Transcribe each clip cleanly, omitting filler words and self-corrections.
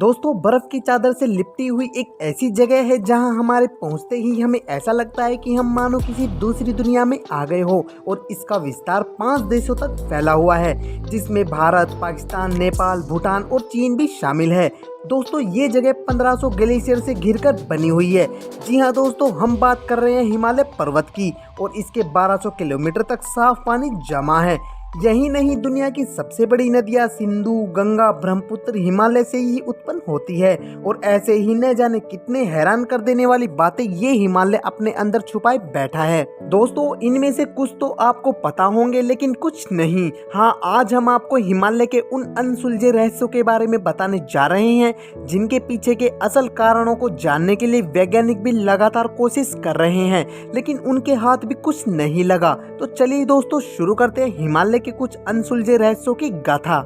दोस्तों बर्फ की चादर से लिपटी हुई एक ऐसी जगह है जहां हमारे पहुंचते ही हमें ऐसा लगता है कि हम मानो किसी दूसरी दुनिया में आ गए हो। और इसका विस्तार 5 देशों तक फैला हुआ है, जिसमें भारत, पाकिस्तान, नेपाल, भूटान और चीन भी शामिल है। दोस्तों ये जगह 1500 ग्लेशियर से घिरकर बनी हुई है। जी हाँ दोस्तों, हम बात कर रहे हैं हिमालय पर्वत की, और इसके 1200 किलोमीटर तक साफ पानी जमा है। यही नहीं, दुनिया की सबसे बड़ी नदियां सिंधु, गंगा, ब्रह्मपुत्र हिमालय से ही उत्पन्न होती है। और ऐसे ही न जाने कितने हैरान कर देने वाली बातें ये हिमालय अपने अंदर छुपाए बैठा है। दोस्तों इनमें से कुछ तो आपको पता होंगे, लेकिन कुछ नहीं। हाँ, आज हम आपको हिमालय के उन अनसुलझे रहस्यों के बारे में बताने जा रहे हैं, जिनके पीछे के असल कारणों को जानने के लिए वैज्ञानिक भी लगातार कोशिश कर रहे हैं, लेकिन उनके हाथ भी कुछ नहीं लगा। तो चलिए दोस्तों, शुरू करते हैं हिमालय के कुछ अनसुलझे रहस्यों की गाथा।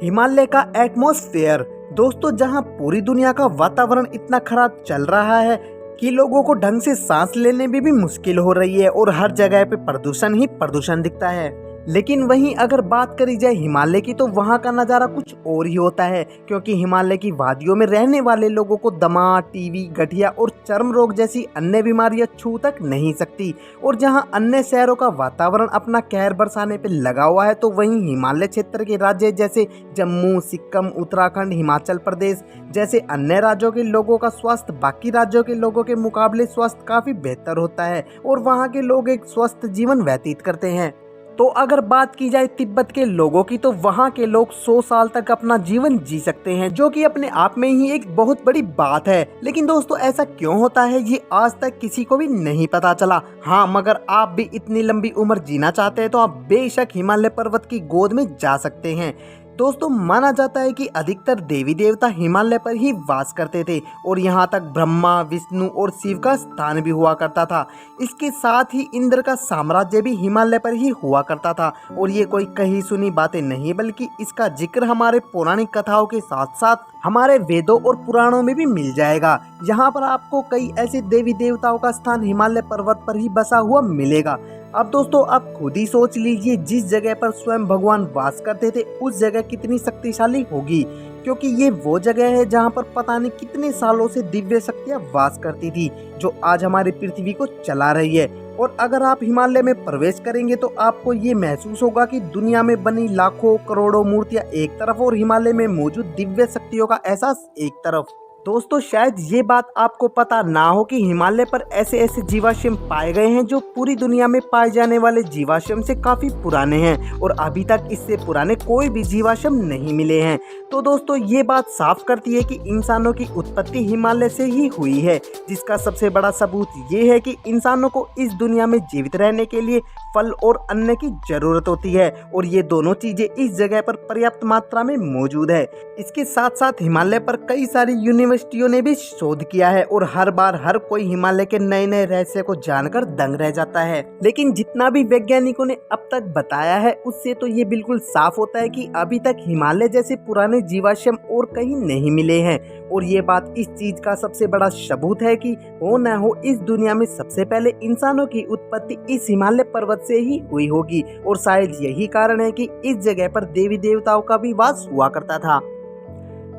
हिमालय का एटमॉस्फेयर। दोस्तों जहां पूरी दुनिया का वातावरण इतना खराब चल रहा है कि लोगों को ढंग से सांस लेने में भी मुश्किल हो रही है, और हर जगह पे प्रदूषण ही प्रदूषण दिखता है। लेकिन वहीं अगर बात करी जाए हिमालय की, तो वहाँ का नज़ारा कुछ और ही होता है, क्योंकि हिमालय की वादियों में रहने वाले लोगों को दमा, टीबी, गठिया और चर्म रोग जैसी अन्य बीमारियां छू तक नहीं सकती। और जहां अन्य शहरों का वातावरण अपना कहर बरसाने पे लगा हुआ है, तो वहीं हिमालय क्षेत्र के राज्य जैसे जम्मू, सिक्किम, उत्तराखंड, हिमाचल प्रदेश जैसे अन्य राज्यों के लोगों का स्वास्थ्य बाकी राज्यों के लोगों के मुकाबले स्वास्थ्य काफ़ी बेहतर होता है, और वहाँ के लोग एक स्वस्थ जीवन व्यतीत करते हैं। तो अगर बात की जाए तिब्बत के लोगों की, तो वहाँ के लोग 100 साल तक अपना जीवन जी सकते हैं, जो कि अपने आप में ही एक बहुत बड़ी बात है। लेकिन दोस्तों ऐसा क्यों होता है, ये आज तक किसी को भी नहीं पता चला। हाँ, मगर आप भी इतनी लंबी उम्र जीना चाहते हैं तो आप बेशक हिमालय पर्वत की गोद में जा सकते हैं। दोस्तों माना जाता है कि अधिकतर देवी देवता हिमालय पर ही वास करते थे, और यहाँ तक ब्रह्मा, विष्णु और शिव का स्थान भी हुआ करता था। इसके साथ ही इंद्र का साम्राज्य भी हिमालय पर ही हुआ करता था। और ये कोई कही सुनी बातें नहीं, बल्कि इसका जिक्र हमारे पौराणिक कथाओं के साथ साथ हमारे वेदों और पुराणों में भी मिल जाएगा। यहाँ पर आपको कई ऐसे देवी देवताओं का स्थान हिमालय पर्वत पर ही बसा हुआ मिलेगा। अब दोस्तों आप खुद ही सोच लीजिए, जिस जगह पर स्वयं भगवान वास करते थे उस जगह कितनी शक्तिशाली होगी, क्योंकि ये वो जगह है जहाँ पर पता नहीं कितने सालों से दिव्य शक्तियाँ वास करती थी, जो आज हमारी पृथ्वी को चला रही है। और अगर आप हिमालय में प्रवेश करेंगे तो आपको ये महसूस होगा कि दुनिया में बनी लाखों करोड़ों मूर्तियाँ एक तरफ और हिमालय में मौजूद दिव्य शक्तियों का एहसास एक तरफ। दोस्तों शायद ये बात आपको पता ना हो कि हिमालय पर ऐसे ऐसे जीवाश्म पाए गए हैं जो पूरी दुनिया में पाए जाने वाले जीवाश्म से काफी पुराने हैं, और अभी तक इससे पुराने कोई भी जीवाश्म नहीं मिले हैं। तो दोस्तों ये बात साफ करती है कि इंसानों की उत्पत्ति हिमालय से ही हुई है, जिसका सबसे बड़ा सबूत ये है कि इंसानों को इस दुनिया में जीवित रहने के लिए फल और अन्न की जरूरत होती है, और ये दोनों चीजें इस जगह पर पर्याप्त मात्रा में मौजूद है। इसके साथ साथ हिमालय पर कई सारी यूनिवर्सिटियों ने भी शोध किया है, और हर बार हर कोई हिमालय के नए नए रहस्य को जानकर दंग रह जाता है। लेकिन जितना भी वैज्ञानिकों ने अब तक बताया है, उससे तो ये बिल्कुल साफ होता है कि अभी तक हिमालय जैसे पुराने जीवाश्म और कहीं नहीं मिले हैं। और ये बात इस चीज का सबसे बड़ा सबूत है कि हो न हो इस दुनिया में सबसे पहले इंसानों की उत्पत्ति इस हिमालय पर्वत से ही हुई होगी, और शायद यही कारण है कि इस जगह पर देवी देवताओं का भी वास हुआ करता था।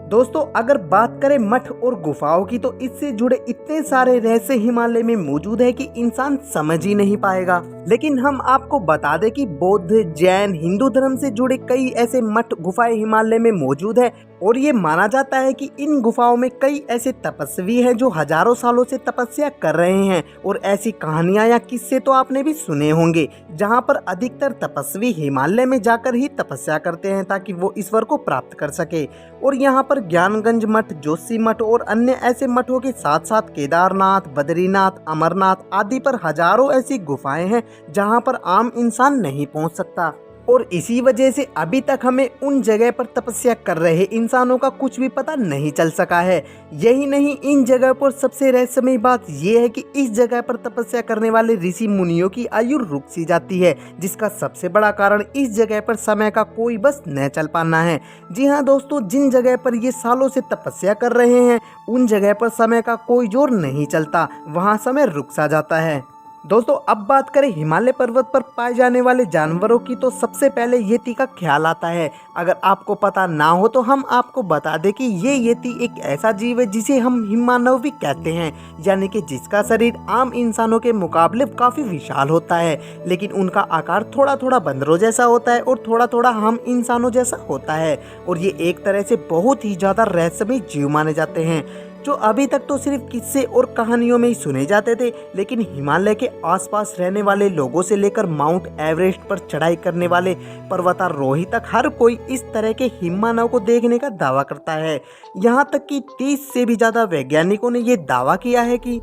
दोस्तों अगर बात करें मठ और गुफाओं की, तो इससे जुड़े इतने सारे रहस्य हिमालय में मौजूद है कि इंसान समझ ही नहीं पाएगा। लेकिन हम आपको बता दें कि बौद्ध, जैन, हिंदू धर्म से जुड़े कई ऐसे मठ गुफाएं हिमालय में मौजूद है, और ये माना जाता है कि इन गुफाओं में कई ऐसे तपस्वी हैं जो हजारों सालों से तपस्या कर रहे हैं। और ऐसी कहानियां या किस्से तो आपने भी सुने होंगे, जहां पर अधिकतर तपस्वी हिमालय में जाकर ही तपस्या करते हैं ताकि वो ईश्वर को प्राप्त कर सके। और यहाँ पर ज्ञानगंज मठ, जोशी मठ और अन्य ऐसे मठों के साथ साथ केदारनाथ, बद्रीनाथ, अमरनाथ आदि पर हजारों ऐसी गुफाएं हैं जहां पर आम इंसान नहीं पहुंच सकता। और इसी वजह से अभी तक हमें उन जगह पर तपस्या कर रहे इंसानों का कुछ भी पता नहीं चल सका है। यही नहीं, इन जगह पर सबसे रहस्यमय बात यह है कि इस जगह पर तपस्या करने वाले ऋषि मुनियों की आयु रुक सी जाती है, जिसका सबसे बड़ा कारण इस जगह पर समय का कोई बस न चल पाना है। जी हाँ दोस्तों, जिन जगह पर ये सालों से तपस्या कर रहे हैं उन जगह पर समय का कोई जोर नहीं चलता, वहाँ समय रुक सा जाता है। दोस्तों अब बात करें हिमालय पर्वत पर पाए जाने वाले जानवरों की तो सबसे पहले येती का ख्याल आता है। अगर आपको पता ना हो तो हम आपको बता दें कि ये येती एक ऐसा जीव है जिसे हम हिममानव भी कहते हैं, यानी कि जिसका शरीर आम इंसानों के मुकाबले काफ़ी विशाल होता है, लेकिन उनका आकार थोड़ा थोड़ा बंदरों जैसा होता है और थोड़ा थोड़ा हम इंसानों जैसा होता है। और ये एक तरह से बहुत ही ज़्यादा रहस्यमय जीव माने जाते हैं जो अभी तक तो सिर्फ किस्से और कहानियों में ही सुने जाते थे, लेकिन हिमालय के आसपास रहने वाले लोगों से लेकर माउंट एवरेस्ट पर चढ़ाई करने वाले पर्वतारोही तक हर कोई इस तरह के हिममानव को देखने का दावा करता है। यहाँ तक कि 30 से भी ज़्यादा वैज्ञानिकों ने ये दावा किया है कि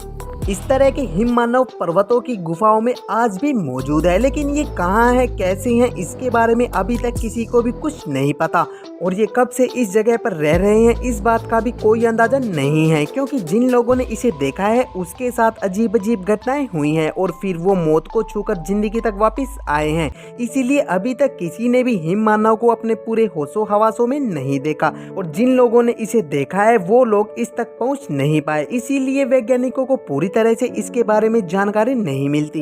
इस तरह के हिममानव पर्वतों की गुफाओं में आज भी मौजूद है, लेकिन ये कहाँ है, कैसे हैं, इसके बारे में अभी तक किसी को भी कुछ नहीं पता। और ये कब से इस जगह पर रह रहे हैं इस बात का भी कोई अंदाजा नहीं है, क्योंकि जिन लोगों ने इसे देखा है उसके साथ अजीब अजीब घटनाएं हुई हैं और फिर वो मौत को छूकर जिंदगी तक वापस आए हैं। इसीलिए अभी तक किसी ने भी हिममानव को अपने पूरे होशो हवासों में नहीं देखा, और जिन लोगों ने इसे देखा है वो लोग इस तक पहुंच नहीं पाए। इसीलिए वैज्ञानिकों को पूरी तरह से इसके बारे में जानकारी नहीं मिलती।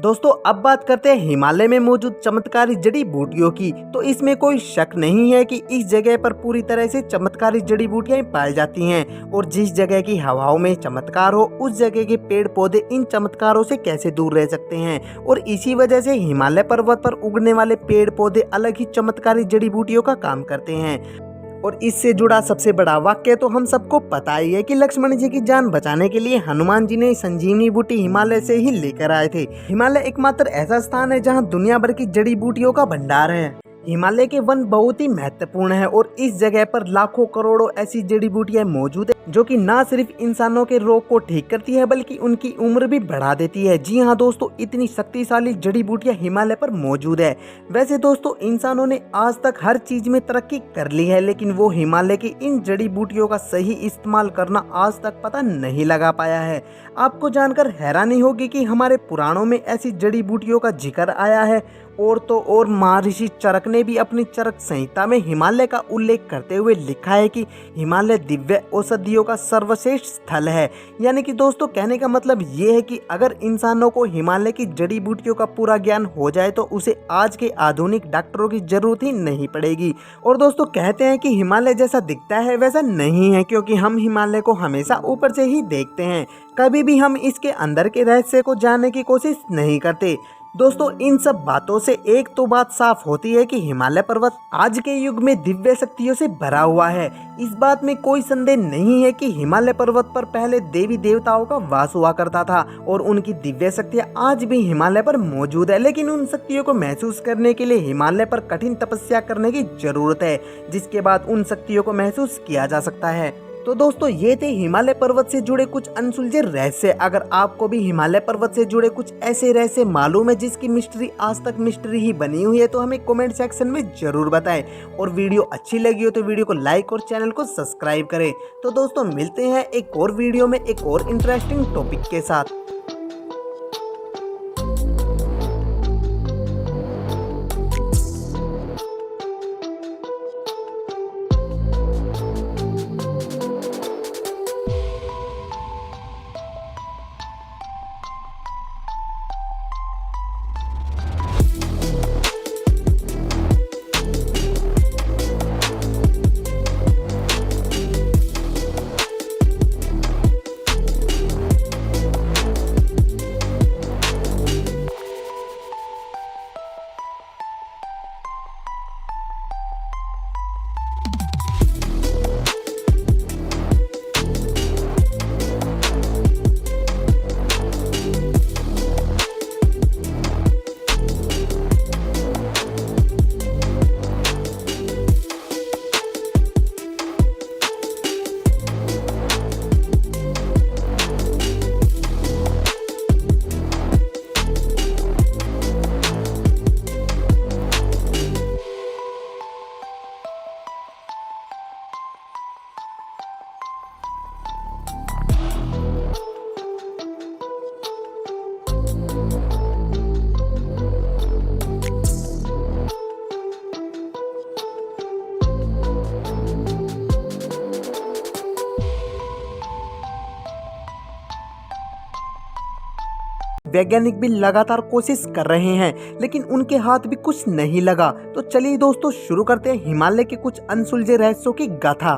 दोस्तों अब बात करते हैं हिमालय में मौजूद चमत्कारी जड़ी बूटियों की। तो इसमें कोई शक नहीं है कि इस जगह पर पूरी तरह से चमत्कारी जड़ी बूटियां पाई जाती हैं, और जिस जगह की हवाओं में चमत्कार हो उस जगह के पेड़ पौधे इन चमत्कारों से कैसे दूर रह सकते हैं। और इसी वजह से हिमालय पर्वत पर उगने वाले पेड़ पौधे अलग ही चमत्कारी जड़ी बूटियों का काम करते हैं। और इससे जुड़ा सबसे बड़ा वाक्य तो हम सबको पता ही है कि लक्ष्मण जी की जान बचाने के लिए हनुमान जी ने संजीवनी बूटी हिमालय से ही लेकर आए थे। हिमालय एकमात्र ऐसा स्थान है जहां दुनिया भर की जड़ी बूटियों का भंडार है। हिमालय के वन बहुत ही महत्वपूर्ण है और इस जगह पर लाखों करोड़ों ऐसी जड़ी बूटियां मौजूद है जो कि न सिर्फ इंसानों के रोग को ठीक करती है बल्कि उनकी उम्र भी बढ़ा देती है। जी हाँ दोस्तों, इतनी शक्तिशाली जड़ी बूटियां हिमालय पर मौजूद है। वैसे दोस्तों इंसानों ने आज तक हर चीज में तरक्की कर ली है, लेकिन वो हिमालय की इन जड़ी बूटियों का सही इस्तेमाल करना आज तक पता नहीं लगा पाया है। आपको जानकर हैरानी होगी कि हमारे पुराणों में ऐसी जड़ी बूटियों का जिक्र आया है, और तो और महर्षि चरक ने भी अपनी चरक संहिता में हिमालय का उल्लेख करते हुए लिखा है कि हिमालय दिव्य औषधियों का सर्वश्रेष्ठ स्थल है। यानी कि दोस्तों कहने का मतलब ये है कि अगर इंसानों को हिमालय की जड़ी बूटियों का पूरा ज्ञान हो जाए तो उसे आज के आधुनिक डॉक्टरों की जरूरत ही नहीं पड़ेगी। और दोस्तों कहते हैं कि हिमालय जैसा दिखता है वैसा नहीं है, क्योंकि हम हिमालय को हमेशा ऊपर से ही देखते हैं, कभी भी हम इसके अंदर के रहस्य को जानने की कोशिश नहीं करते। दोस्तों इन सब बातों से एक तो बात साफ होती है कि हिमालय पर्वत आज के युग में दिव्य शक्तियों से भरा हुआ है। इस बात में कोई संदेह नहीं है कि हिमालय पर्वत पर पहले देवी देवताओं का वास हुआ करता था और उनकी दिव्य शक्तियां आज भी हिमालय पर मौजूद है, लेकिन उन शक्तियों को महसूस करने के लिए हिमालय पर कठिन तपस्या करने की जरूरत है, जिसके बाद उन शक्तियों को महसूस किया जा सकता है। तो दोस्तों ये थे हिमालय पर्वत से जुड़े कुछ अनसुलझे रहस्य। अगर आपको भी हिमालय पर्वत से जुड़े कुछ ऐसे रहस्य मालूम है जिसकी मिस्ट्री आज तक मिस्ट्री ही बनी हुई है तो हमें कमेंट सेक्शन में जरूर बताएं। और वीडियो अच्छी लगी हो तो वीडियो को लाइक और चैनल को सब्सक्राइब करें। तो दोस्तों मिलते हैं एक और वीडियो में एक और इंटरेस्टिंग टॉपिक के साथ। वैज्ञानिक भी लगातार कोशिश कर रहे हैं, लेकिन उनके हाथ भी कुछ नहीं लगा। तो चलिए दोस्तों शुरू करते हैं हिमालय के कुछ अनसुलझे रहस्यों की गाथा।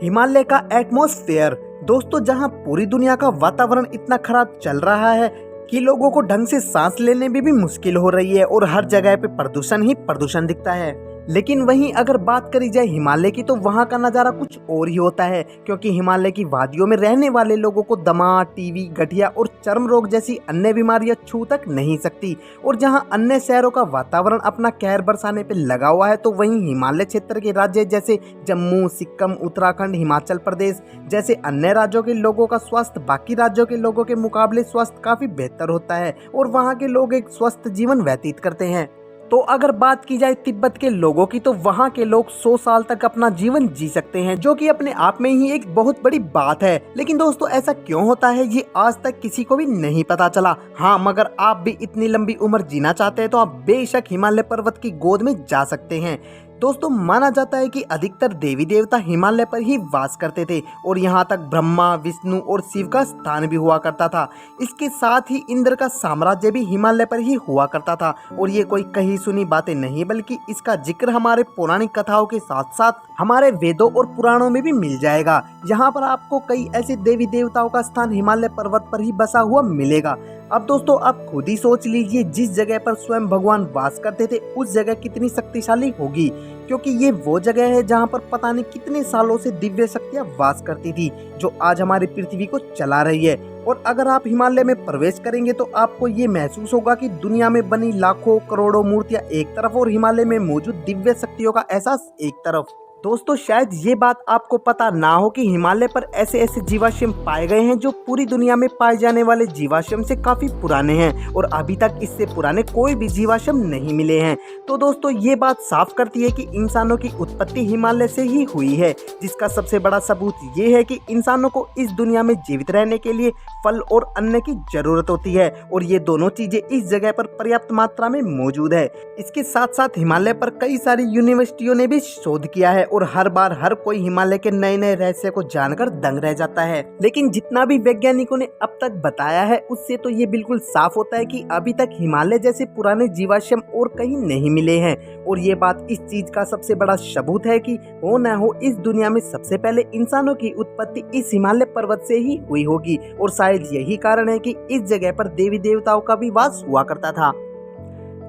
हिमालय का एटमॉस्फेयर। दोस्तों, जहां पूरी दुनिया का वातावरण इतना खराब चल रहा है कि लोगों को ढंग से सांस लेने में भी मुश्किल हो रही है और हर जगह पे प्रदूषण ही प्रदूषण दिखता है। लेकिन वहीं अगर बात करी जाए हिमालय की, तो वहाँ का नज़ारा कुछ और ही होता है, क्योंकि हिमालय की वादियों में रहने वाले लोगों को दमा, टीबी, गठिया और चर्म रोग जैसी अन्य बीमारियां छू तक नहीं सकती। और जहां अन्य शहरों का वातावरण अपना कहर बरसाने पे लगा हुआ है, तो वहीं हिमालय क्षेत्र के राज्य जैसे जम्मू, सिक्किम, उत्तराखंड, हिमाचल प्रदेश जैसे अन्य राज्यों के लोगों का स्वास्थ्य बाकी राज्यों के लोगों के मुकाबले स्वास्थ्य काफ़ी बेहतर होता है और वहाँ के लोग एक स्वस्थ जीवन व्यतीत करते हैं। तो अगर बात की जाए तिब्बत के लोगों की, तो वहाँ के लोग 100 साल तक अपना जीवन जी सकते हैं, जो कि अपने आप में ही एक बहुत बड़ी बात है। लेकिन दोस्तों, ऐसा क्यों होता है ये आज तक किसी को भी नहीं पता चला। हाँ, मगर आप भी इतनी लंबी उम्र जीना चाहते हैं तो आप बेशक हिमालय पर्वत की गोद में जा सकते हैं। दोस्तों, माना जाता है कि अधिकतर देवी देवता हिमालय पर ही वास करते थे और यहाँ तक ब्रह्मा, विष्णु और शिव का स्थान भी हुआ करता था। इसके साथ ही इंद्र का साम्राज्य भी हिमालय पर ही हुआ करता था। और ये कोई कही सुनी बातें नहीं, बल्कि इसका जिक्र हमारे पौराणिक कथाओं के साथ साथ हमारे वेदों और पुराणों में भी मिल जाएगा। यहाँ पर आपको कई ऐसे देवी देवताओं का स्थान हिमालय पर्वत पर ही बसा हुआ मिलेगा। अब दोस्तों, आप खुद ही सोच लीजिए, जिस जगह पर स्वयं भगवान वास करते थे उस जगह कितनी शक्तिशाली होगी, क्योंकि ये वो जगह है जहाँ पर पता नहीं कितने सालों से दिव्य शक्तियाँ वास करती थी, जो आज हमारी पृथ्वी को चला रही है। और अगर आप हिमालय में प्रवेश करेंगे तो आपको ये महसूस होगा कि दुनिया में बनी लाखों करोड़ों मूर्तियाँ एक तरफ और हिमालय में मौजूद दिव्य शक्तियों का एहसास एक तरफ। दोस्तों, शायद ये बात आपको पता ना हो कि हिमालय पर ऐसे ऐसे जीवाश्म पाए गए हैं जो पूरी दुनिया में पाए जाने वाले जीवाश्म से काफी पुराने हैं और अभी तक इससे पुराने कोई भी जीवाश्म नहीं मिले हैं। तो दोस्तों, ये बात साफ करती है कि इंसानों की उत्पत्ति हिमालय से ही हुई है, जिसका सबसे बड़ा सबूत ये है कि इंसानों को इस दुनिया में जीवित रहने के लिए फल और अन्न की जरूरत होती है और ये दोनों चीजें इस जगह पर पर्याप्त मात्रा में मौजूद है। इसके साथ साथ हिमालय पर कई सारी यूनिवर्सिटियों ने भी शोध किया है और हर बार हर कोई हिमालय के नए नए रहस्य को जानकर दंग रह जाता है। लेकिन जितना भी वैज्ञानिकों ने अब तक बताया है, उससे तो ये बिल्कुल साफ होता है कि अभी तक हिमालय जैसे पुराने जीवाश्म और कहीं नहीं मिले हैं। और ये बात इस चीज का सबसे बड़ा सबूत है कि हो न हो इस दुनिया में सबसे पहले इंसानों की उत्पत्ति इस हिमालय पर्वत से ही हुई होगी और शायद यही कारण है कि इस जगह पर देवी देवताओं का भी वास हुआ करता था।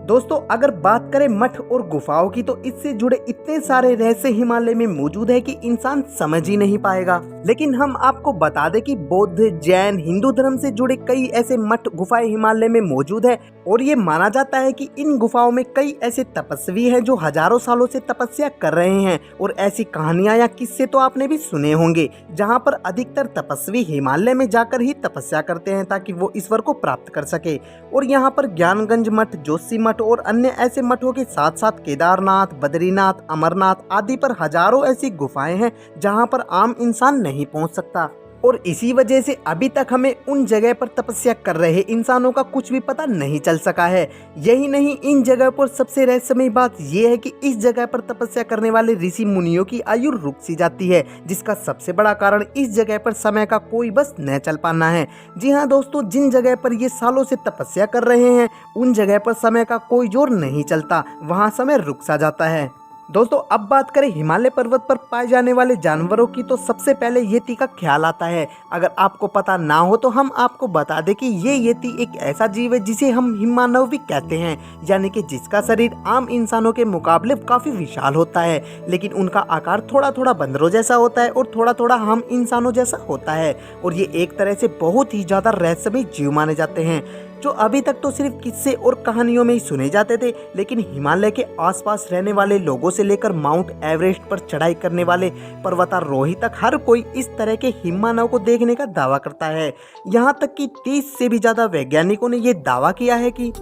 दोस्तों, अगर बात करें मठ और गुफाओं की, तो इससे जुड़े इतने सारे रहस्य हिमालय में मौजूद है कि इंसान समझ ही नहीं पाएगा। लेकिन हम आपको बता दें कि बौद्ध, जैन, हिंदू धर्म से जुड़े कई ऐसे मठ गुफाएं हिमालय में मौजूद है और ये माना जाता है कि इन गुफाओं में कई ऐसे तपस्वी हैं जो हजारों सालों से तपस्या कर रहे हैं। और ऐसी कहानियां या किस्से तो आपने भी सुने होंगे, जहाँ पर अधिकतर तपस्वी हिमालय में जाकर ही तपस्या करते हैं ताकि वो ईश्वर को प्राप्त कर सके। और यहाँ पर ज्ञानगंज मठ, जोशी मठ और अन्य ऐसे मठों के साथ साथ केदारनाथ, बद्रीनाथ, अमरनाथ आदि पर हजारों ऐसी गुफाएं हैं जहां पर आम इंसान नहीं पहुंच सकता। और इसी वजह से अभी तक हमें उन जगह पर तपस्या कर रहे इंसानों का कुछ भी पता नहीं चल सका है। यही नहीं, इन जगह पर सबसे रहस्यमय बात यह है कि इस जगह पर तपस्या करने वाले ऋषि मुनियों की आयु रुक सी जाती है, जिसका सबसे बड़ा कारण इस जगह पर समय का कोई बस न चल पाना है। जी हाँ दोस्तों, जिन जगह पर ये सालों से तपस्या कर रहे हैं उन जगह पर समय का कोई जोर नहीं चलता, वहाँ समय रुक सा जाता है। दोस्तों, अब बात करें हिमालय पर्वत पर पाए जाने वाले जानवरों की, तो सबसे पहले येती का ख्याल आता है। अगर आपको पता ना हो तो हम आपको बता दें कि ये येती एक ऐसा जीव है जिसे हम हिममानव भी कहते हैं, यानी कि जिसका शरीर आम इंसानों के मुकाबले काफी विशाल होता है, लेकिन उनका आकार थोड़ा थोड़ा बंदरों जैसा होता है और थोड़ा थोड़ा हम इंसानों जैसा होता है। और ये एक तरह से बहुत ही ज्यादा रहस्यमय जीव माने जाते हैं, जो अभी तक तो सिर्फ किस्से और कहानियों में ही सुने जाते थे। लेकिन हिमालय के आसपास रहने वाले लोगों से लेकर माउंट एवरेस्ट पर चढ़ाई करने वाले पर्वतारोही तक हर कोई इस तरह के हिममानव को देखने का दावा करता है। यहाँ तक कि 30 से भी ज्यादा वैज्ञानिकों ने ये दावा किया है कि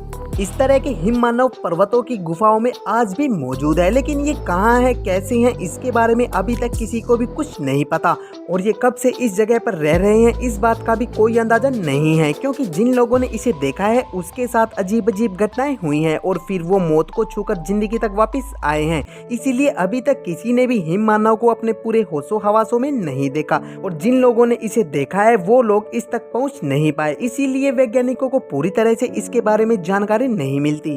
इस तरह के हिम मानव पर्वतों की गुफाओं में आज भी मौजूद है, लेकिन ये कहाँ है, कैसे हैं, इसके बारे में अभी तक किसी को भी कुछ नहीं पता। और ये कब से इस जगह पर रह रहे हैं इस बात का भी कोई अंदाजा नहीं है, क्योंकि जिन लोगों ने इसे देखा है उसके साथ अजीब अजीब घटनाएं हुई हैं और फिर वो मौत को छूकर जिंदगी तक वापस आए हैं। इसीलिए अभी तक किसी ने भी हिम मानव को अपने पूरे होशो हवासों में नहीं देखा, और जिन लोगों ने इसे देखा है वो लोग इस तक पहुंच नहीं पाए। इसीलिए वैज्ञानिकों को पूरी तरह से इसके बारे में जानकारी नहीं मिलती।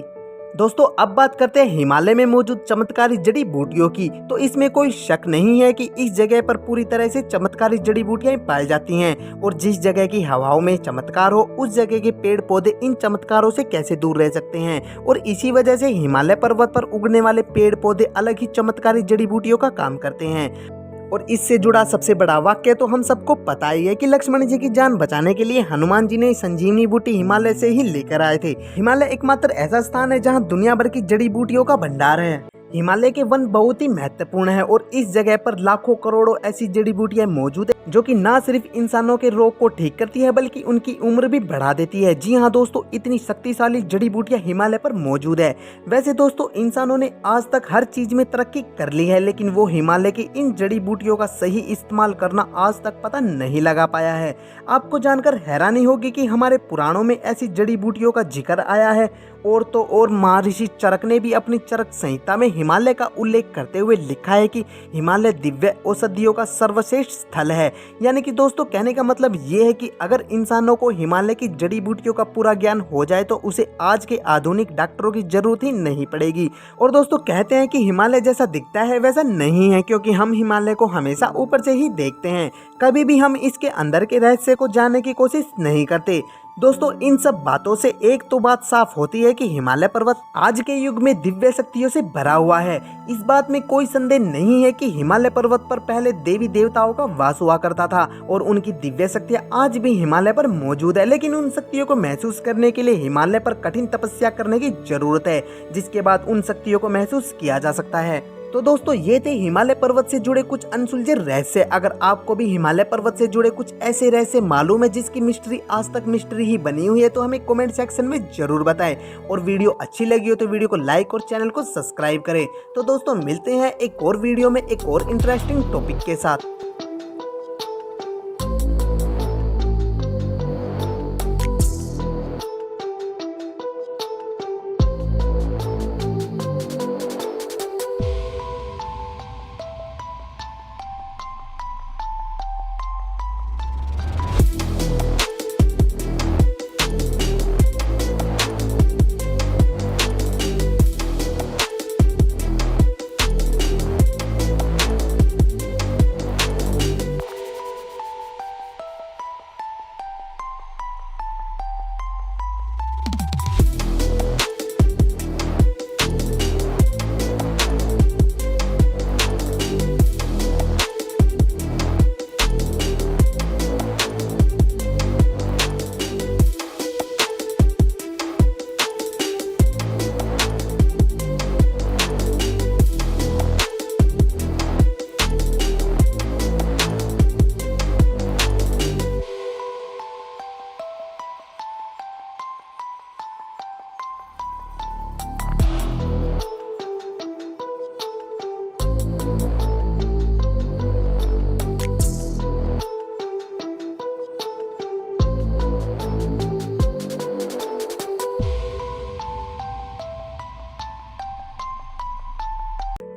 दोस्तों, अब बात करते हैं हिमालय में मौजूद चमत्कारी जड़ी बूटियों की। तो इसमें कोई शक नहीं है कि इस जगह पर पूरी तरह से चमत्कारी जड़ी बूटियां पाई जाती हैं, और जिस जगह की हवाओं में चमत्कार हो उस जगह के पेड़ पौधे इन चमत्कारों से कैसे दूर रह सकते हैं। और इसी वजह से हिमालय पर्वत पर उगने वाले पेड़ पौधे अलग ही चमत्कारी जड़ी बूटियों का काम करते हैं। और इससे जुड़ा सबसे बड़ा वाक्य तो हम सबको पता ही है कि लक्ष्मण जी की जान बचाने के लिए हनुमान जी ने संजीवनी बूटी हिमालय से ही लेकर आए थे। हिमालय एकमात्र ऐसा स्थान है जहां दुनिया भर की जड़ी बूटियों का भंडार है। हिमालय के वन बहुत ही महत्वपूर्ण है और इस जगह पर लाखों करोड़ों ऐसी जड़ी बूटियां मौजूद है जो कि न सिर्फ इंसानों के रोग को ठीक करती है बल्कि उनकी उम्र भी बढ़ा देती है। जी हाँ दोस्तों, इतनी शक्तिशाली जड़ी बूटियां हिमालय पर मौजूद है। वैसे दोस्तों, इंसानों ने आज तक हर चीज में तरक्की कर ली है, लेकिन वो हिमालय की इन जड़ी बूटियों का सही इस्तेमाल करना आज तक पता नहीं लगा पाया है। आपको जानकर हैरानी होगी कि हमारे पुराणों में ऐसी जड़ी बूटियों का जिक्र आया है, और तो और महर्षि चरक ने भी अपनी चरक संहिता में हिमालय का उल्लेख करते हुए लिखा है कि हिमालय दिव्य औषधियों का सर्वश्रेष्ठ स्थल है। यानी कि दोस्तों, कहने का मतलब ये है कि अगर इंसानों को हिमालय की जड़ी बूटियों का पूरा ज्ञान हो जाए तो उसे आज के आधुनिक डॉक्टरों की जरूरत ही नहीं पड़ेगी। और दोस्तों, कहते हैं कि हिमालय जैसा दिखता है वैसा नहीं है, क्योंकि हम हिमालय को हमेशा ऊपर से ही देखते हैं, कभी भी हम इसके अंदर के रहस्य को जानने की कोशिश नहीं करते। दोस्तों, इन सब बातों से एक तो बात साफ होती है कि हिमालय पर्वत आज के युग में दिव्य शक्तियों से भरा हुआ है। इस बात में कोई संदेह नहीं है कि हिमालय पर्वत पर पहले देवी देवताओं का वास हुआ करता था और उनकी दिव्य शक्तियां आज भी हिमालय पर मौजूद है, लेकिन उन शक्तियों को महसूस करने के लिए हिमालय पर कठिन तपस्या करने की जरूरत है, जिसके बाद उन शक्तियों को महसूस किया जा सकता है। तो दोस्तों, ये थे हिमालय पर्वत से जुड़े कुछ अनसुलझे रहस्य। अगर आपको भी हिमालय पर्वत से जुड़े कुछ ऐसे रहस्य मालूम है जिसकी मिस्ट्री आज तक मिस्ट्री ही बनी हुई है, तो हमें कमेंट सेक्शन में जरूर बताएं। और वीडियो अच्छी लगी हो तो वीडियो को लाइक और चैनल को सब्सक्राइब करें। तो दोस्तों, मिलते हैं एक और वीडियो में एक और इंटरेस्टिंग टॉपिक के साथ।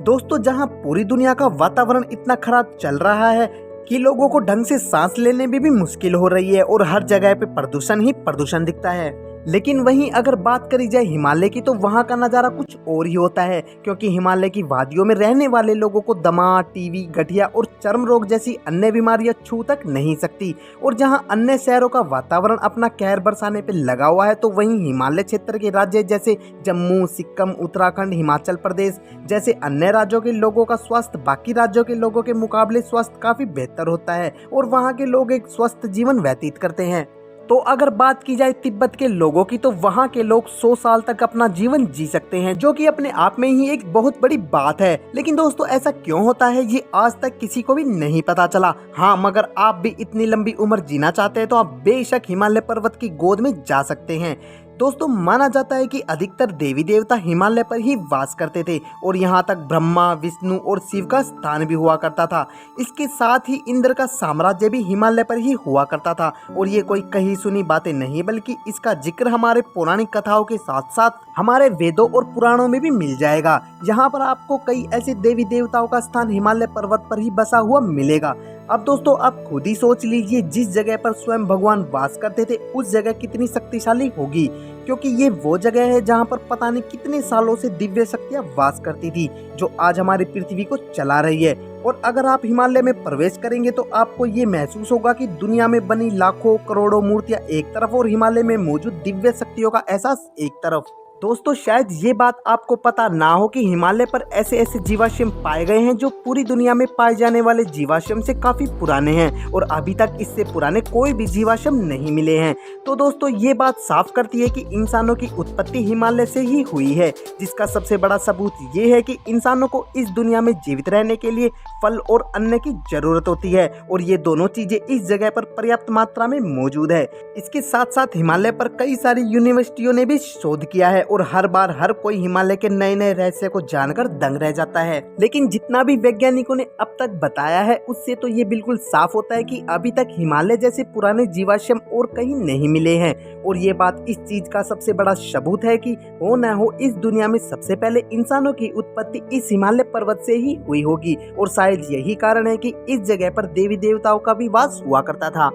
दोस्तों, जहां पूरी दुनिया का वातावरण इतना खराब चल रहा है कि लोगों को ढंग से सांस लेने में भी मुश्किल हो रही है और हर जगह पे प्रदूषण ही प्रदूषण दिखता है, लेकिन वहीं अगर बात करी जाए हिमालय की तो वहाँ का नज़ारा कुछ और ही होता है, क्योंकि हिमालय की वादियों में रहने वाले लोगों को दमा, टीबी, गठिया और चर्म रोग जैसी अन्य बीमारियां छू तक नहीं सकती। और जहां अन्य शहरों का वातावरण अपना कहर बरसाने पे लगा हुआ है, तो वहीं हिमालय क्षेत्र के राज्य जैसे जम्मू, सिक्किम, उत्तराखंड, हिमाचल प्रदेश जैसे अन्य राज्यों के लोगों का स्वास्थ्य बाकी राज्यों के लोगों के मुकाबले स्वास्थ्य काफ़ी बेहतर होता है और वहाँ के लोग एक स्वस्थ जीवन व्यतीत करते हैं। तो अगर बात की जाए तिब्बत के लोगों की, तो वहाँ के लोग 100 साल तक अपना जीवन जी सकते हैं, जो कि अपने आप में ही एक बहुत बड़ी बात है। लेकिन दोस्तों, ऐसा क्यों होता है ये आज तक किसी को भी नहीं पता चला। हाँ, मगर आप भी इतनी लंबी उम्र जीना चाहते हैं तो आप बेशक हिमालय पर्वत की गोद में जा सकते हैं। दोस्तों माना जाता है कि अधिकतर देवी देवता हिमालय पर ही वास करते थे और यहाँ तक ब्रह्मा, विष्णु और शिव का स्थान भी हुआ करता था। इसके साथ ही इंद्र का साम्राज्य भी हिमालय पर ही हुआ करता था और ये कोई कही सुनी बातें नहीं बल्कि इसका जिक्र हमारे पौराणिक कथाओं के साथ साथ हमारे वेदों और पुराणों में भी मिल जाएगा। यहाँ पर आपको कई ऐसे देवी देवताओं का स्थान हिमालय पर्वत पर ही बसा हुआ मिलेगा। अब दोस्तों आप खुद ही सोच लीजिए, जिस जगह पर स्वयं भगवान वास करते थे उस जगह कितनी शक्तिशाली होगी, क्योंकि ये वो जगह है जहाँ पर पता नहीं कितने सालों से दिव्य शक्तियाँ वास करती थी जो आज हमारी पृथ्वी को चला रही है। और अगर आप हिमालय में प्रवेश करेंगे तो आपको ये महसूस होगा कि दुनिया में बनी लाखों करोड़ों मूर्तियाँ एक तरफ और हिमालय में मौजूद दिव्य शक्तियों का एहसास एक तरफ। दोस्तों शायद ये बात आपको पता ना हो कि हिमालय पर ऐसे ऐसे जीवाश्म पाए गए हैं जो पूरी दुनिया में पाए जाने वाले जीवाश्म से काफी पुराने हैं और अभी तक इससे पुराने कोई भी जीवाश्म नहीं मिले हैं। तो दोस्तों ये बात साफ करती है कि इंसानों की उत्पत्ति हिमालय से ही हुई है, जिसका सबसे बड़ा सबूत ये है कि इंसानों को इस दुनिया में जीवित रहने के लिए फल और अन्न की जरूरत होती है और ये दोनों चीजें इस जगह पर पर्याप्त मात्रा में मौजूद है। इसके साथ साथ हिमालय पर कई सारी यूनिवर्सिटियों ने भी शोध किया है और हर बार हर कोई हिमालय के नए नए रहस्य को जानकर दंग रह जाता है। लेकिन जितना भी वैज्ञानिकों ने अब तक बताया है उससे तो ये बिल्कुल साफ होता है कि अभी तक हिमालय जैसे पुराने जीवाश्म और कहीं नहीं मिले हैं और ये बात इस चीज का सबसे बड़ा सबूत है कि हो न हो इस दुनिया में सबसे पहले इंसानों की उत्पत्ति इस हिमालय पर्वत से ही हुई होगी और शायद यही कारण है कि इस जगह पर देवी देवताओं का भी वास हुआ करता था।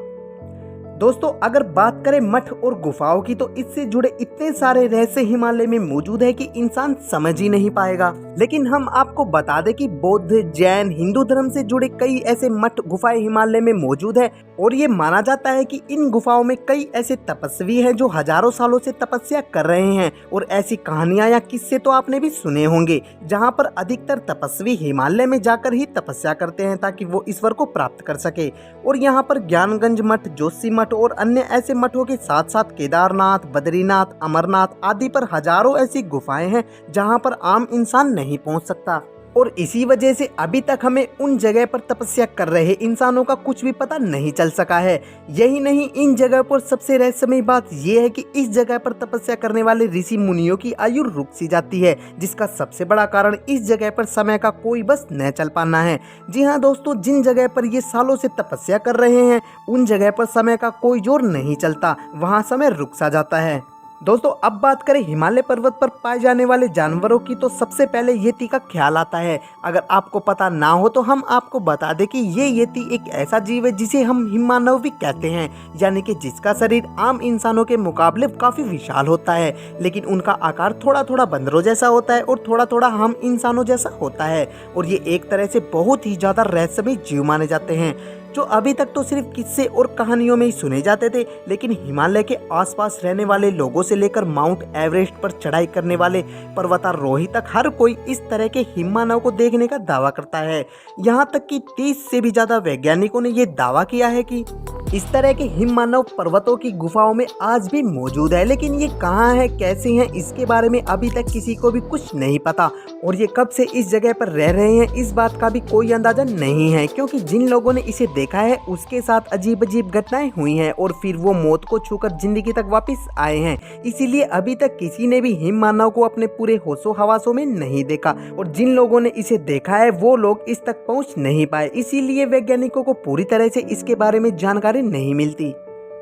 दोस्तों अगर बात करें मठ और गुफाओं की तो इससे जुड़े इतने सारे रहस्य हिमालय में मौजूद है कि इंसान समझ ही नहीं पाएगा। लेकिन हम आपको बता दें कि बौद्ध, जैन, हिंदू धर्म से जुड़े कई ऐसे मठ गुफाएं हिमालय में मौजूद है और ये माना जाता है कि इन गुफाओं में कई ऐसे तपस्वी हैं जो हजारों सालों से तपस्या कर रहे हैं और ऐसी कहानियां या किस्से तो आपने भी सुने होंगे जहाँ पर अधिकतर तपस्वी हिमालय में जाकर ही तपस्या करते हैं ताकि वो ईश्वर को प्राप्त कर सके। और यहाँ पर ज्ञानगंज मठ, जोशी मठ और अन्य ऐसे मठों के साथ साथ केदारनाथ, बद्रीनाथ, अमरनाथ आदि पर हजारों ऐसी गुफाएं हैं जहां पर आम इंसान नहीं पहुंच सकता और इसी वजह से अभी तक हमें उन जगह पर तपस्या कर रहे इंसानों का कुछ भी पता नहीं चल सका है। यही नहीं, इन जगह पर सबसे रहस्यमय बात यह है कि इस जगह पर तपस्या करने वाले ऋषि मुनियों की आयु रुक सी जाती है, जिसका सबसे बड़ा कारण इस जगह पर समय का कोई बस न चल पाना है। जी हाँ दोस्तों, जिन जगह पर ये सालों से तपस्या कर रहे हैं उन जगह पर समय का कोई जोर नहीं चलता, वहाँ समय रुक सा जाता है। दोस्तों अब बात करें हिमालय पर्वत पर पाए जाने वाले जानवरों की तो सबसे पहले येती का ख्याल आता है। अगर आपको पता ना हो तो हम आपको बता दें कि ये येती एक ऐसा जीव है जिसे हम हिममानव भी कहते हैं, यानी कि जिसका शरीर आम इंसानों के मुकाबले काफी विशाल होता है, लेकिन उनका आकार थोड़ा थोड़ा बंदरों जैसा होता है और थोड़ा थोड़ा हम इंसानों जैसा होता है और ये एक तरह से बहुत ही ज्यादा रहस्यमय जीव माने जाते हैं जो अभी तक तो सिर्फ किस्से और कहानियों में ही सुने जाते थे। लेकिन हिमालय के आसपास रहने वाले लोगों से लेकर माउंट एवरेस्ट पर चढ़ाई करने वाले पर्वतारोही तक हर कोई इस तरह के हिममानव को देखने का दावा करता है। यहाँ तक कि 30 से भी ज्यादा वैज्ञानिकों ने ये दावा किया है कि इस तरह के हिममानव पर्वतों की गुफाओं में आज भी मौजूद है। लेकिन ये कहाँ है, कैसे हैं, इसके बारे में अभी तक किसी को भी कुछ नहीं पता और ये कब से इस जगह पर रह रहे हैं इस बात का भी कोई अंदाजा नहीं है, क्योंकि जिन लोगों ने इसे देखा है उसके साथ अजीब अजीब घटनाएं हुई हैं और फिर वो मौत को छूकर जिंदगी तक वापस आए हैं। इसीलिए अभी तक किसी ने भी हिममानव को अपने पूरे होशो हवासों में नहीं देखा और जिन लोगों ने इसे देखा है वो लोग इस तक पहुंच नहीं पाए, इसीलिए वैज्ञानिकों को पूरी तरह से इसके बारे में जानकारी नहीं मिलती।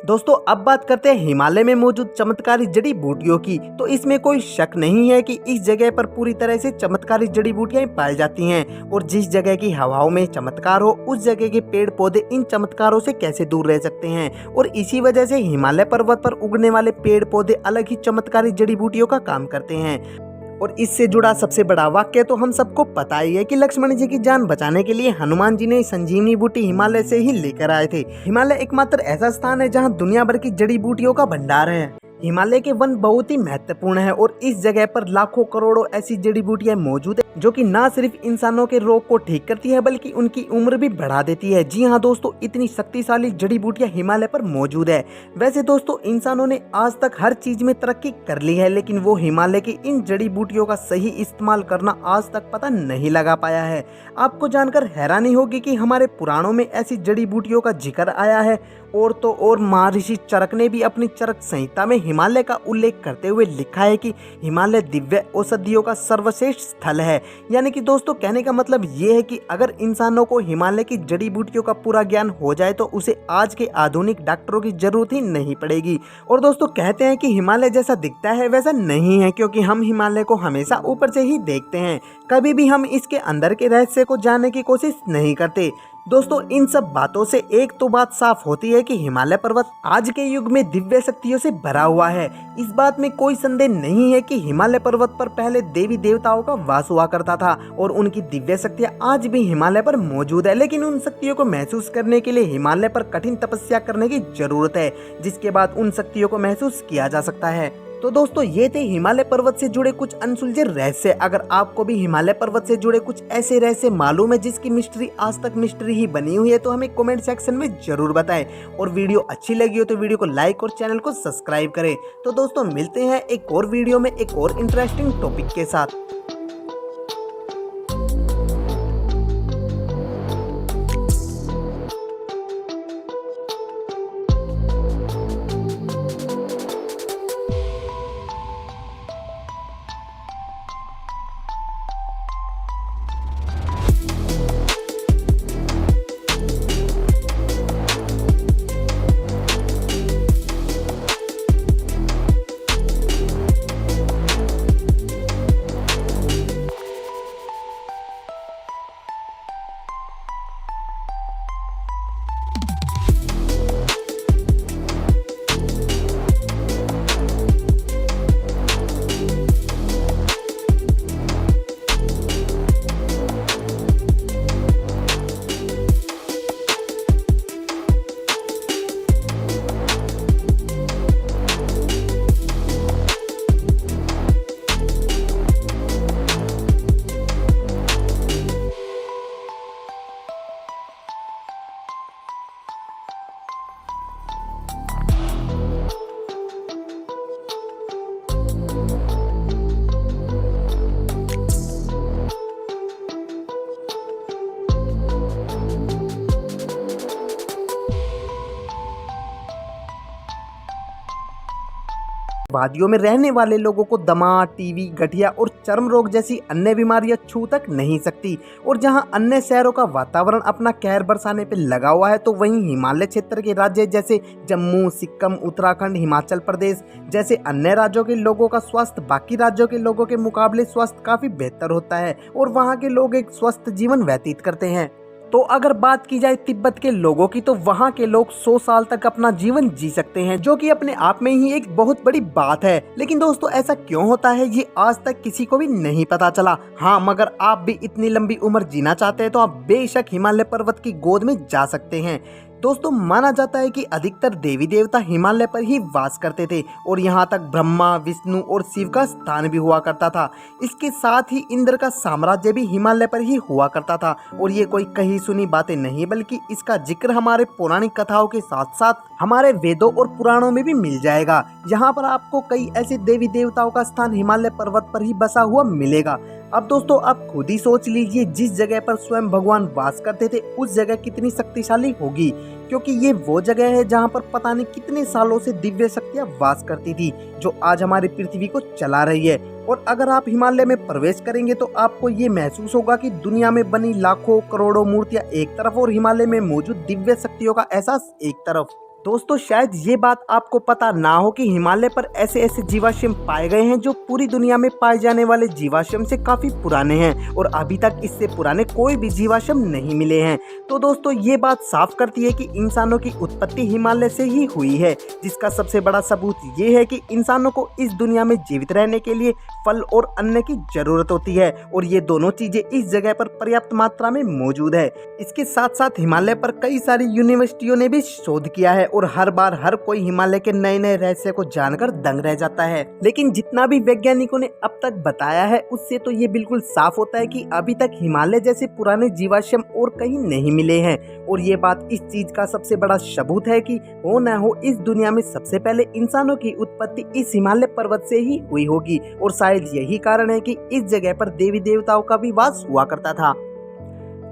दोस्तों अब बात करते हैं हिमालय में मौजूद चमत्कारी जड़ी बूटियों की। तो इसमें कोई शक नहीं है कि इस जगह पर पूरी तरह से चमत्कारी जड़ी बूटियां पाई जाती हैं और जिस जगह की हवाओं में चमत्कार हो उस जगह के पेड़ पौधे इन चमत्कारों से कैसे दूर रह सकते हैं और इसी वजह से हिमालय पर्वत पर उगने वाले पेड़ पौधे अलग ही चमत्कारी जड़ी बूटियों का काम करते हैं। और इससे जुड़ा सबसे बड़ा वाक्य तो हम सबको पता ही है कि लक्ष्मण जी की जान बचाने के लिए हनुमान जी ने संजीवनी बूटी हिमालय से ही लेकर आए थे। हिमालय एकमात्र ऐसा स्थान है जहां दुनिया भर की जड़ी बूटियों का भंडार है। हिमालय के वन बहुत ही महत्वपूर्ण है और इस जगह पर लाखों करोड़ों ऐसी जड़ी बूटियां मौजूद है जो कि ना सिर्फ इंसानों के रोग को ठीक करती है बल्कि उनकी उम्र भी बढ़ा देती है। जी हाँ दोस्तों, इतनी शक्तिशाली जड़ी बूटियां हिमालय पर मौजूद है। वैसे दोस्तों, इंसानों ने आज तक हर चीज में तरक्की कर ली है, लेकिन वो हिमालय की इन जड़ी बूटियों का सही इस्तेमाल करना आज तक पता नहीं लगा पाया है। आपको जानकर हैरानी होगी कि हमारे पुराणों में ऐसी जड़ी बूटियों का जिक्र आया है। और तो और महर्षि चरक ने भी अपनी चरक संहिता में हिमालय का उल्लेख करते हुए लिखा है कि हिमालय दिव्य औषधियों का सर्वश्रेष्ठ स्थल है। यानी कि दोस्तों, कहने का मतलब ये है कि अगर इंसानों को हिमालय की जड़ी बूटियों का पूरा ज्ञान हो जाए तो उसे आज के आधुनिक डॉक्टरों की जरूरत ही नहीं पड़ेगी। और दोस्तों, कहते हैं कि हिमालय जैसा दिखता है वैसा नहीं है, क्योंकि हम हिमालय को हमेशा ऊपर से ही देखते हैं, कभी भी हम इसके अंदर के रहस्य को जानने की कोशिश नहीं करते। दोस्तों, इन सब बातों से एक तो बात साफ होती है कि हिमालय पर्वत आज के युग में दिव्य शक्तियों से भरा हुआ है। इस बात में कोई संदेह नहीं है कि हिमालय पर्वत पर पहले देवी देवताओं का वास हुआ करता था और उनकी दिव्य शक्तियां आज भी हिमालय पर मौजूद है। लेकिन उन शक्तियों को महसूस करने के लिए हिमालय पर कठिन तपस्या करने की जरूरत है, जिसके बाद उन शक्तियों को महसूस किया जा सकता है। तो दोस्तों, ये थे हिमालय पर्वत से जुड़े कुछ अनसुलझे रहस्य। अगर आपको भी हिमालय पर्वत से जुड़े कुछ ऐसे रहस्य मालूम है जिसकी मिस्ट्री आज तक मिस्ट्री ही बनी हुई है, तो हमें कमेंट सेक्शन में जरूर बताएं। और वीडियो अच्छी लगी हो तो वीडियो को लाइक और चैनल को सब्सक्राइब करें। तो दोस्तों, मिलते हैं एक और वीडियो में एक और इंटरेस्टिंग टॉपिक के साथ। वादियों में रहने वाले लोगों को दमा, टीबी, गठिया और चर्म रोग जैसी अन्य बीमारियां छू तक नहीं सकती। और जहां अन्य शहरों का वातावरण अपना कहर बरसाने पे लगा हुआ है, तो वहीं हिमालय क्षेत्र के राज्य जैसे जम्मू, सिक्किम, उत्तराखंड, हिमाचल प्रदेश जैसे अन्य राज्यों के लोगों का स्वास्थ्य बाकी राज्यों के लोगों के मुकाबले स्वास्थ्य काफी बेहतर होता है और वहाँ के लोग एक स्वस्थ जीवन व्यतीत करते हैं। तो अगर बात की जाए तिब्बत के लोगों की, तो वहाँ के लोग 100 साल तक अपना जीवन जी सकते हैं, जो कि अपने आप में ही एक बहुत बड़ी बात है। लेकिन दोस्तों, ऐसा क्यों होता है ये आज तक किसी को भी नहीं पता चला। हाँ, मगर आप भी इतनी लंबी उम्र जीना चाहते हैं तो आप बेशक हिमालय पर्वत की गोद में जा सकते हैं। दोस्तों, माना जाता है कि अधिकतर देवी देवता हिमालय पर ही वास करते थे और यहाँ तक ब्रह्मा, विष्णु और शिव का स्थान भी हुआ करता था। इसके साथ ही इंद्र का साम्राज्य भी हिमालय पर ही हुआ करता था। और ये कोई कही सुनी बातें नहीं, बल्कि इसका जिक्र हमारे पौराणिक कथाओं के साथ साथ हमारे वेदों और पुराणों में भी मिल जाएगा। यहाँ पर आपको कई ऐसे देवी देवताओं का स्थान हिमालय पर्वत पर ही बसा हुआ मिलेगा। अब दोस्तों, आप खुद ही सोच लीजिए, जिस जगह पर स्वयं भगवान वास करते थे उस जगह कितनी शक्तिशाली होगी, क्योंकि ये वो जगह है जहाँ पर पता नहीं कितने सालों से दिव्य शक्तियाँ वास करती थी, जो आज हमारी पृथ्वी को चला रही है। और अगर आप हिमालय में प्रवेश करेंगे तो आपको ये महसूस होगा कि दुनिया में बनी लाखों करोड़ों मूर्तियाँ एक तरफ और हिमालय में मौजूद दिव्य शक्तियों का एहसास एक तरफ। दोस्तों, शायद ये बात आपको पता ना हो कि हिमालय पर ऐसे ऐसे जीवाश्म पाए गए हैं जो पूरी दुनिया में पाए जाने वाले जीवाश्म से काफी पुराने हैं और अभी तक इससे पुराने कोई भी जीवाश्म नहीं मिले हैं। तो दोस्तों, ये बात साफ करती है कि इंसानों की उत्पत्ति हिमालय से ही हुई है, जिसका सबसे बड़ा सबूत ये है कि इंसानों को इस दुनिया में जीवित रहने के लिए फल और अन्न की जरूरत होती है और ये दोनों चीजें इस जगह पर पर्याप्त मात्रा में मौजूद है। इसके साथ साथ हिमालय पर कई सारी यूनिवर्सिटियों ने भी शोध किया है और हर बार हर कोई हिमालय के नए नए रहस्य को जानकर दंग रह जाता है। लेकिन जितना भी वैज्ञानिकों ने अब तक बताया है उससे तो ये बिल्कुल साफ होता है कि अभी तक हिमालय जैसे पुराने जीवाश्म और कहीं नहीं मिले हैं। और ये बात इस चीज का सबसे बड़ा सबूत है कि हो न हो इस दुनिया में सबसे पहले इंसानों की उत्पत्ति इस हिमालय पर्वत से ही हुई होगी। और शायद यही कारण है कि इस जगह पर देवी देवताओं का भी वास हुआ करता था।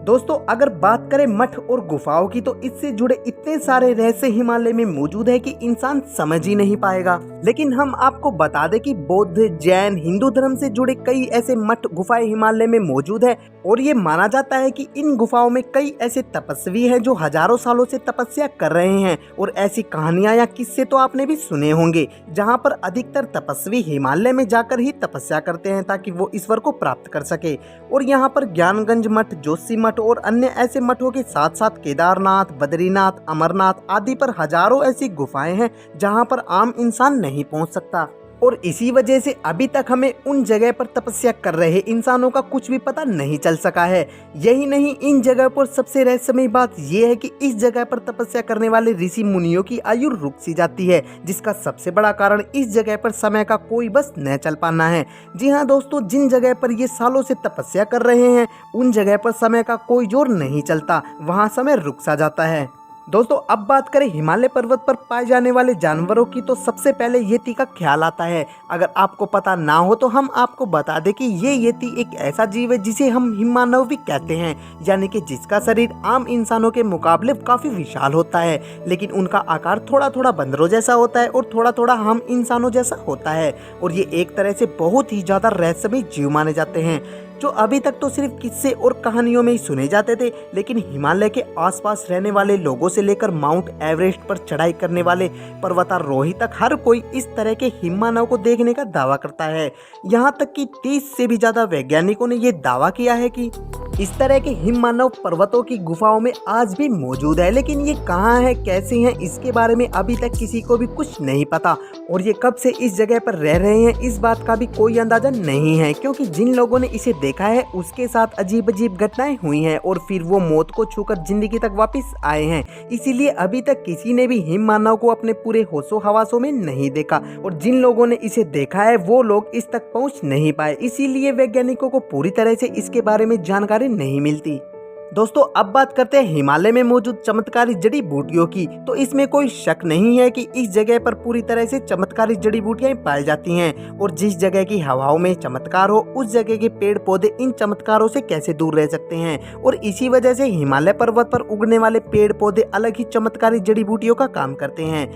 दोस्तों अगर बात करें मठ और गुफाओं की तो इससे जुड़े इतने सारे रहस्य हिमालय में मौजूद है कि इंसान समझ ही नहीं पाएगा। लेकिन हम आपको बता दें कि बौद्ध, जैन, हिंदू धर्म से जुड़े कई ऐसे मठ गुफाएं हिमालय में मौजूद है। और ये माना जाता है कि इन गुफाओं में कई ऐसे तपस्वी हैं जो हजारों सालों से तपस्या कर रहे हैं। और ऐसी कहानियां या किस्से तो आपने भी सुने होंगे जहाँ पर अधिकतर तपस्वी हिमालय में जाकर ही तपस्या करते हैं ताकि वो ईश्वर को प्राप्त कर सके। और यहाँ पर ज्ञानगंज मठ, जोशी मठ और अन्य ऐसे मठों के साथ साथ केदारनाथ, बद्रीनाथ, अमरनाथ आदि पर हजारों ऐसी गुफाएं हैं जहां पर आम इंसान नहीं पहुंच सकता। और इसी वजह से अभी तक हमें उन जगह पर तपस्या कर रहे इंसानों का कुछ भी पता नहीं चल सका है। यही नहीं, इन जगह पर सबसे रहस्यमय बात यह है कि इस जगह पर तपस्या करने वाले ऋषि मुनियों की आयु रुक सी जाती है, जिसका सबसे बड़ा कारण इस जगह पर समय का कोई बस न चल पाना है। जी हाँ दोस्तों, जिन जगह पर ये सालों से तपस्या कर रहे हैं उन जगह पर समय का कोई जोर नहीं चलता, वहाँ समय रुक सा जाता है। दोस्तों अब बात करें हिमालय पर्वत पर पाए जाने वाले जानवरों की तो सबसे पहले येती का ख्याल आता है। अगर आपको पता ना हो तो हम आपको बता दें कि ये येती एक ऐसा जीव है जिसे हम हिममानव भी कहते हैं, यानी कि जिसका शरीर आम इंसानों के मुकाबले काफी विशाल होता है। लेकिन उनका आकार थोड़ा थोड़ा बंदरों जैसा होता है और थोड़ा थोड़ा हम इंसानों जैसा होता है। और ये एक तरह से बहुत ही ज्यादा रहस्यमय जीव माने जाते हैं जो अभी तक तो सिर्फ किस्से और कहानियों में ही सुने जाते थे। लेकिन हिमालय के आसपास रहने वाले लोगों से लेकर माउंट एवरेस्ट पर चढ़ाई करने वाले पर्वतारोही तक हर कोई इस तरह के हिममानव को देखने का दावा करता है। यहाँ तक कि 30 से भी ज्यादा वैज्ञानिकों ने ये दावा किया है कि इस तरह के हिममानव पर्वतों की गुफाओं में आज भी मौजूद है। लेकिन ये कहाँ है, कैसे हैं, इसके बारे में अभी तक किसी को भी कुछ नहीं पता। और ये कब से इस जगह पर रह रहे हैं इस बात का भी कोई अंदाजा नहीं है, क्योंकि जिन लोगों ने इसे देखा है उसके साथ अजीब अजीब घटनाएं हुई हैं और फिर वो मौत को छूकर जिंदगी तक वापस आए हैं। इसीलिए अभी तक किसी ने भी हिममानव को अपने पूरे होशो हवासों में नहीं देखा। और जिन लोगों ने इसे देखा है वो लोग इस तक पहुंच नहीं पाए, इसीलिए वैज्ञानिकों को पूरी तरह से इसके बारे में जानकारी नहीं मिलती। दोस्तों अब बात करते हैं हिमालय में मौजूद चमत्कारी जड़ी बूटियों की। तो इसमें कोई शक नहीं है कि इस जगह पर पूरी तरह से चमत्कारी जड़ी बूटियां पाई जाती हैं। और जिस जगह की हवाओं में चमत्कार हो उस जगह के पेड़ पौधे इन चमत्कारों से कैसे दूर रह सकते हैं। और इसी वजह से हिमालय पर्वत पर उगने वाले पेड़ पौधे अलग ही चमत्कारी जड़ी बूटियों का काम करते हैं।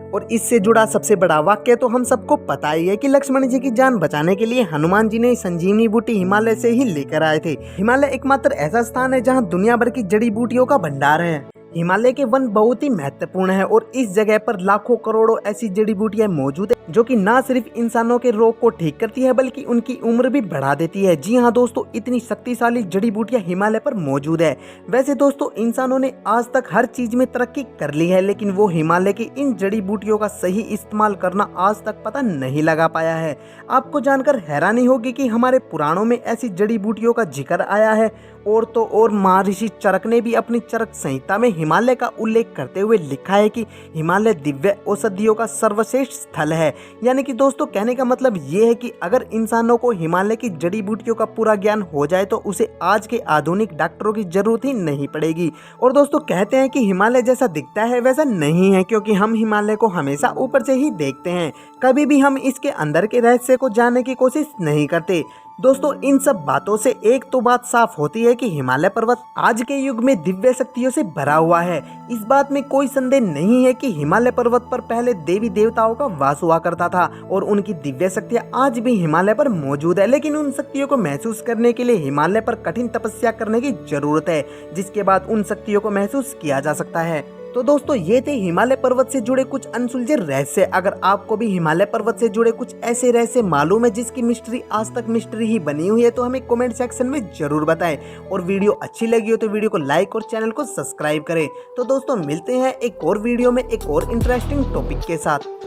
और इससे जुड़ा सबसे बड़ा वाक्य तो हम सबको पता ही है कि लक्ष्मण जी की जान बचाने के लिए हनुमान जी ने संजीवनी बूटी हिमालय से ही लेकर आए थे। हिमालय एकमात्र ऐसा स्थान है जहां दुनिया भर की जड़ी बूटियों का भंडार है। हिमालय के वन बहुत ही महत्वपूर्ण है और इस जगह पर लाखों करोड़ों ऐसी जड़ी बूटियां मौजूद है जो कि ना सिर्फ इंसानों के रोग को ठीक करती है बल्कि उनकी उम्र भी बढ़ा देती है। जी हाँ दोस्तों, इतनी शक्तिशाली जड़ी बूटियां हिमालय पर मौजूद है। वैसे दोस्तों इंसानों ने आज तक हर चीज में तरक्की कर ली है, लेकिन वो हिमालय की इन जड़ी बूटियों का सही इस्तेमाल करना आज तक पता नहीं लगा पाया है। आपको जानकर हैरानी होगी कि हमारे पुराणों में ऐसी जड़ी बूटियों का जिक्र आया है। और तो और महर्षि चरक ने भी अपनी चरक संहिता में हिमालय का उल्लेख करते हुए लिखा है कि हिमालय दिव्य औषधियों का सर्वश्रेष्ठ स्थल है। यानी कि दोस्तों कहने का मतलब ये है कि अगर इंसानों को हिमालय की जड़ी बूटियों का पूरा ज्ञान हो जाए तो उसे आज के आधुनिक डॉक्टरों की जरूरत ही नहीं पड़ेगी। और दोस्तों कहते हैं कि हिमालय जैसा दिखता है वैसा नहीं है, क्योंकि हम हिमालय को हमेशा ऊपर से ही देखते हैं, कभी भी हम इसके अंदर के रहस्य को जानने की कोशिश नहीं करते। दोस्तों इन सब बातों से एक तो बात साफ होती है कि हिमालय पर्वत आज के युग में दिव्य शक्तियों से भरा हुआ है। इस बात में कोई संदेह नहीं है कि हिमालय पर्वत पर पहले देवी देवताओं का वास हुआ करता था और उनकी दिव्य शक्तियां आज भी हिमालय पर मौजूद है। लेकिन उन शक्तियों को महसूस करने के लिए हिमालय पर कठिन तपस्या करने की जरूरत है, जिसके बाद उन शक्तियों को महसूस किया जा सकता है। तो दोस्तों ये थे हिमालय पर्वत से जुड़े कुछ अनसुलझे रहस्य। अगर आपको भी हिमालय पर्वत से जुड़े कुछ ऐसे रहस्य मालूम है जिसकी मिस्ट्री आज तक मिस्ट्री ही बनी हुई है तो हमें कमेंट सेक्शन में जरूर बताएं। और वीडियो अच्छी लगी हो तो वीडियो को लाइक और चैनल को सब्सक्राइब करें। तो दोस्तों मिलते हैं एक और वीडियो में एक और इंटरेस्टिंग टॉपिक के साथ।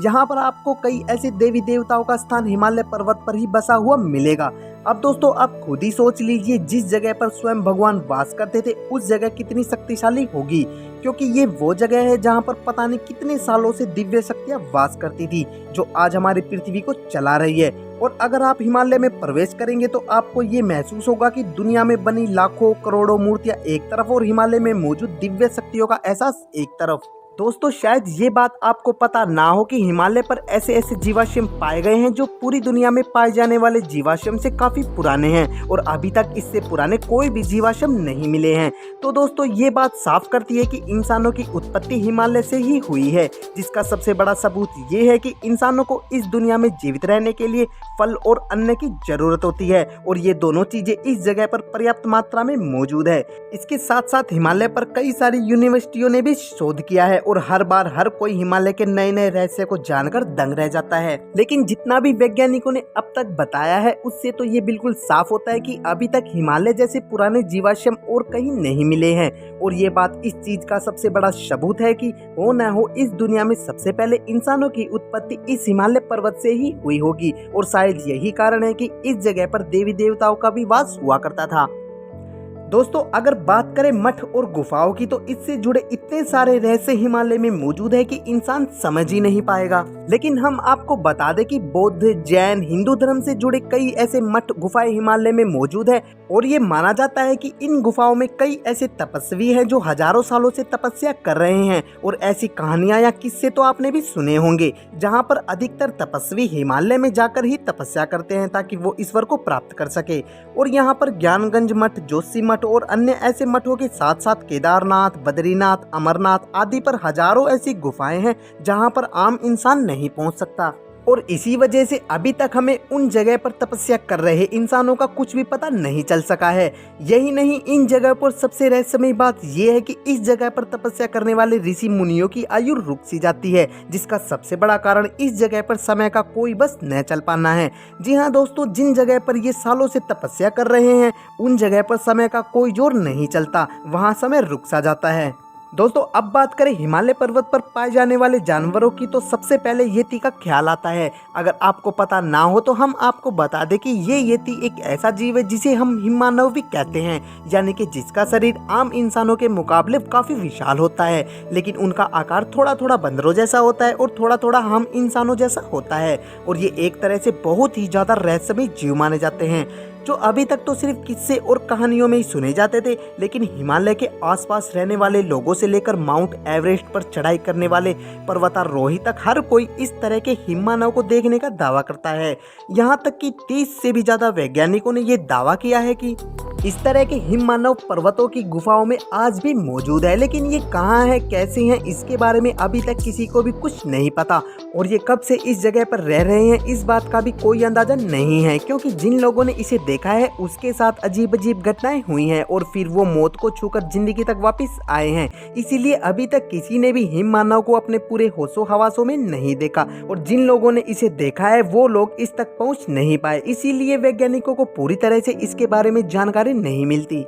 यहाँ पर आपको कई ऐसे देवी देवताओं का स्थान हिमालय पर्वत पर ही बसा हुआ मिलेगा। अब दोस्तों आप खुद ही सोच लीजिए, जिस जगह पर स्वयं भगवान वास करते थे उस जगह कितनी शक्तिशाली होगी, क्योंकि ये वो जगह है जहाँ पर पता नहीं कितने सालों से दिव्य शक्तियाँ वास करती थी, जो आज हमारी पृथ्वी को चला रही है। और अगर आप हिमालय में प्रवेश करेंगे तो आपको ये महसूस होगा कि दुनिया में बनी लाखों करोड़ों मूर्तियां एक तरफ और हिमालय में मौजूद दिव्य शक्तियों का एहसास एक तरफ। दोस्तों शायद ये बात आपको पता ना हो कि हिमालय पर ऐसे ऐसे जीवाश्म पाए गए हैं जो पूरी दुनिया में पाए जाने वाले जीवाश्म से काफी पुराने हैं और अभी तक इससे पुराने कोई भी जीवाश्म नहीं मिले हैं। तो दोस्तों ये बात साफ करती है कि इंसानों की उत्पत्ति हिमालय से ही हुई है, जिसका सबसे बड़ा सबूत ये है कि इंसानों को इस दुनिया में जीवित रहने के लिए फल और अन्न की जरूरत होती है और ये दोनों चीजें इस जगह पर पर्याप्त मात्रा में मौजूद है। इसके साथ साथ हिमालय पर कई सारी यूनिवर्सिटियों ने भी शोध किया है और हर बार हर कोई हिमालय के नए नए रहस्य को जानकर दंग रह जाता है। लेकिन जितना भी वैज्ञानिकों ने अब तक बताया है उससे तो ये बिल्कुल साफ होता है कि अभी तक हिमालय जैसे पुराने जीवाश्म और कहीं नहीं मिले हैं। और ये बात इस चीज का सबसे बड़ा सबूत है कि हो न हो इस दुनिया में सबसे पहले इंसानों की उत्पत्ति इस हिमालय पर्वत से ही हुई होगी और शायद यही कारण है कि इस जगह पर देवी देवताओं का भी वास हुआ करता था। दोस्तों अगर बात करें मठ और गुफाओं की तो इससे जुड़े इतने सारे रहस्य हिमालय में मौजूद है कि इंसान समझ ही नहीं पाएगा। लेकिन हम आपको बता दें कि बौद्ध, जैन, हिंदू धर्म से जुड़े कई ऐसे मठ गुफाएं हिमालय में मौजूद है और ये माना जाता है कि इन गुफाओं में कई ऐसे तपस्वी हैं जो हजारों सालों से तपस्या कर रहे हैं। और ऐसी कहानियां या किस्से तो आपने भी सुने होंगे जहाँ पर अधिकतर तपस्वी हिमालय में जाकर ही तपस्या करते हैं ताकि वो ईश्वर को प्राप्त कर सके। और यहाँ पर ज्ञानगंज मठ, जोशी मठ और अन्य ऐसे मठों के साथ साथ केदारनाथ, बद्रीनाथ, अमरनाथ आदि पर हजारों ऐसी गुफाएं हैं जहां पर आम इंसान नहीं पहुंच सकता। और इसी वजह से अभी तक हमें उन जगह पर तपस्या कर रहे इंसानों का कुछ भी पता नहीं चल सका है। यही नहीं, इन जगह पर सबसे रहस्यमय बात यह है कि इस जगह पर तपस्या करने वाले ऋषि मुनियों की आयु रुक सी जाती है, जिसका सबसे बड़ा कारण इस जगह पर समय का कोई बस न चल पाना है। जी हाँ दोस्तों, जिन जगह पर ये सालों से तपस्या कर रहे हैं उन जगह पर समय का कोई जोर नहीं चलता, वहाँ समय रुक सा जाता है। दोस्तों अब बात करें हिमालय पर्वत पर पाए जाने वाले जानवरों की तो सबसे पहले येती का ख्याल आता है। अगर आपको पता ना हो तो हम आपको बता दें कि ये येती एक ऐसा जीव है जिसे हम हिममानव भी कहते हैं, यानी कि जिसका शरीर आम इंसानों के मुकाबले काफी विशाल होता है, लेकिन उनका आकार थोड़ा थोड़ा बंदरों जैसा होता है और थोड़ा थोड़ा हम इंसानों जैसा होता है। और ये एक तरह से बहुत ही ज्यादा रहस्यमय जीव माने जाते हैं जो अभी तक तो सिर्फ किस्से और कहानियों में ही सुने जाते थे। लेकिन हिमालय के आसपास रहने वाले लोगों से लेकर माउंट एवरेस्ट पर चढ़ाई करने वाले पर्वतारोही तक हर कोई इस तरह के हिममानव को देखने का दावा करता है। यहाँ तक कि 30 से भी ज्यादा वैज्ञानिकों ने ये दावा किया है कि इस तरह के हिममानव पर्वतों की गुफाओं में आज भी मौजूद है। लेकिन ये कहाँ है, कैसे हैं, इसके बारे में अभी तक किसी को भी कुछ नहीं पता और ये कब से इस जगह पर रह रहे हैं इस बात का भी कोई अंदाजा नहीं है, क्योंकि जिन लोगों ने इसे देखा है उसके साथ अजीब अजीब घटनाएं हुई हैं और फिर वो मौत को छूकर जिंदगी तक वापस आए हैं। इसीलिए अभी तक किसी ने भी हिममानव को अपने पूरे होशो हवासों में नहीं देखा और जिन लोगों ने इसे देखा है वो लोग इस तक पहुंच नहीं पाए। इसीलिए वैज्ञानिकों को पूरी तरह से इसके बारे में जानकारी नहीं मिलती।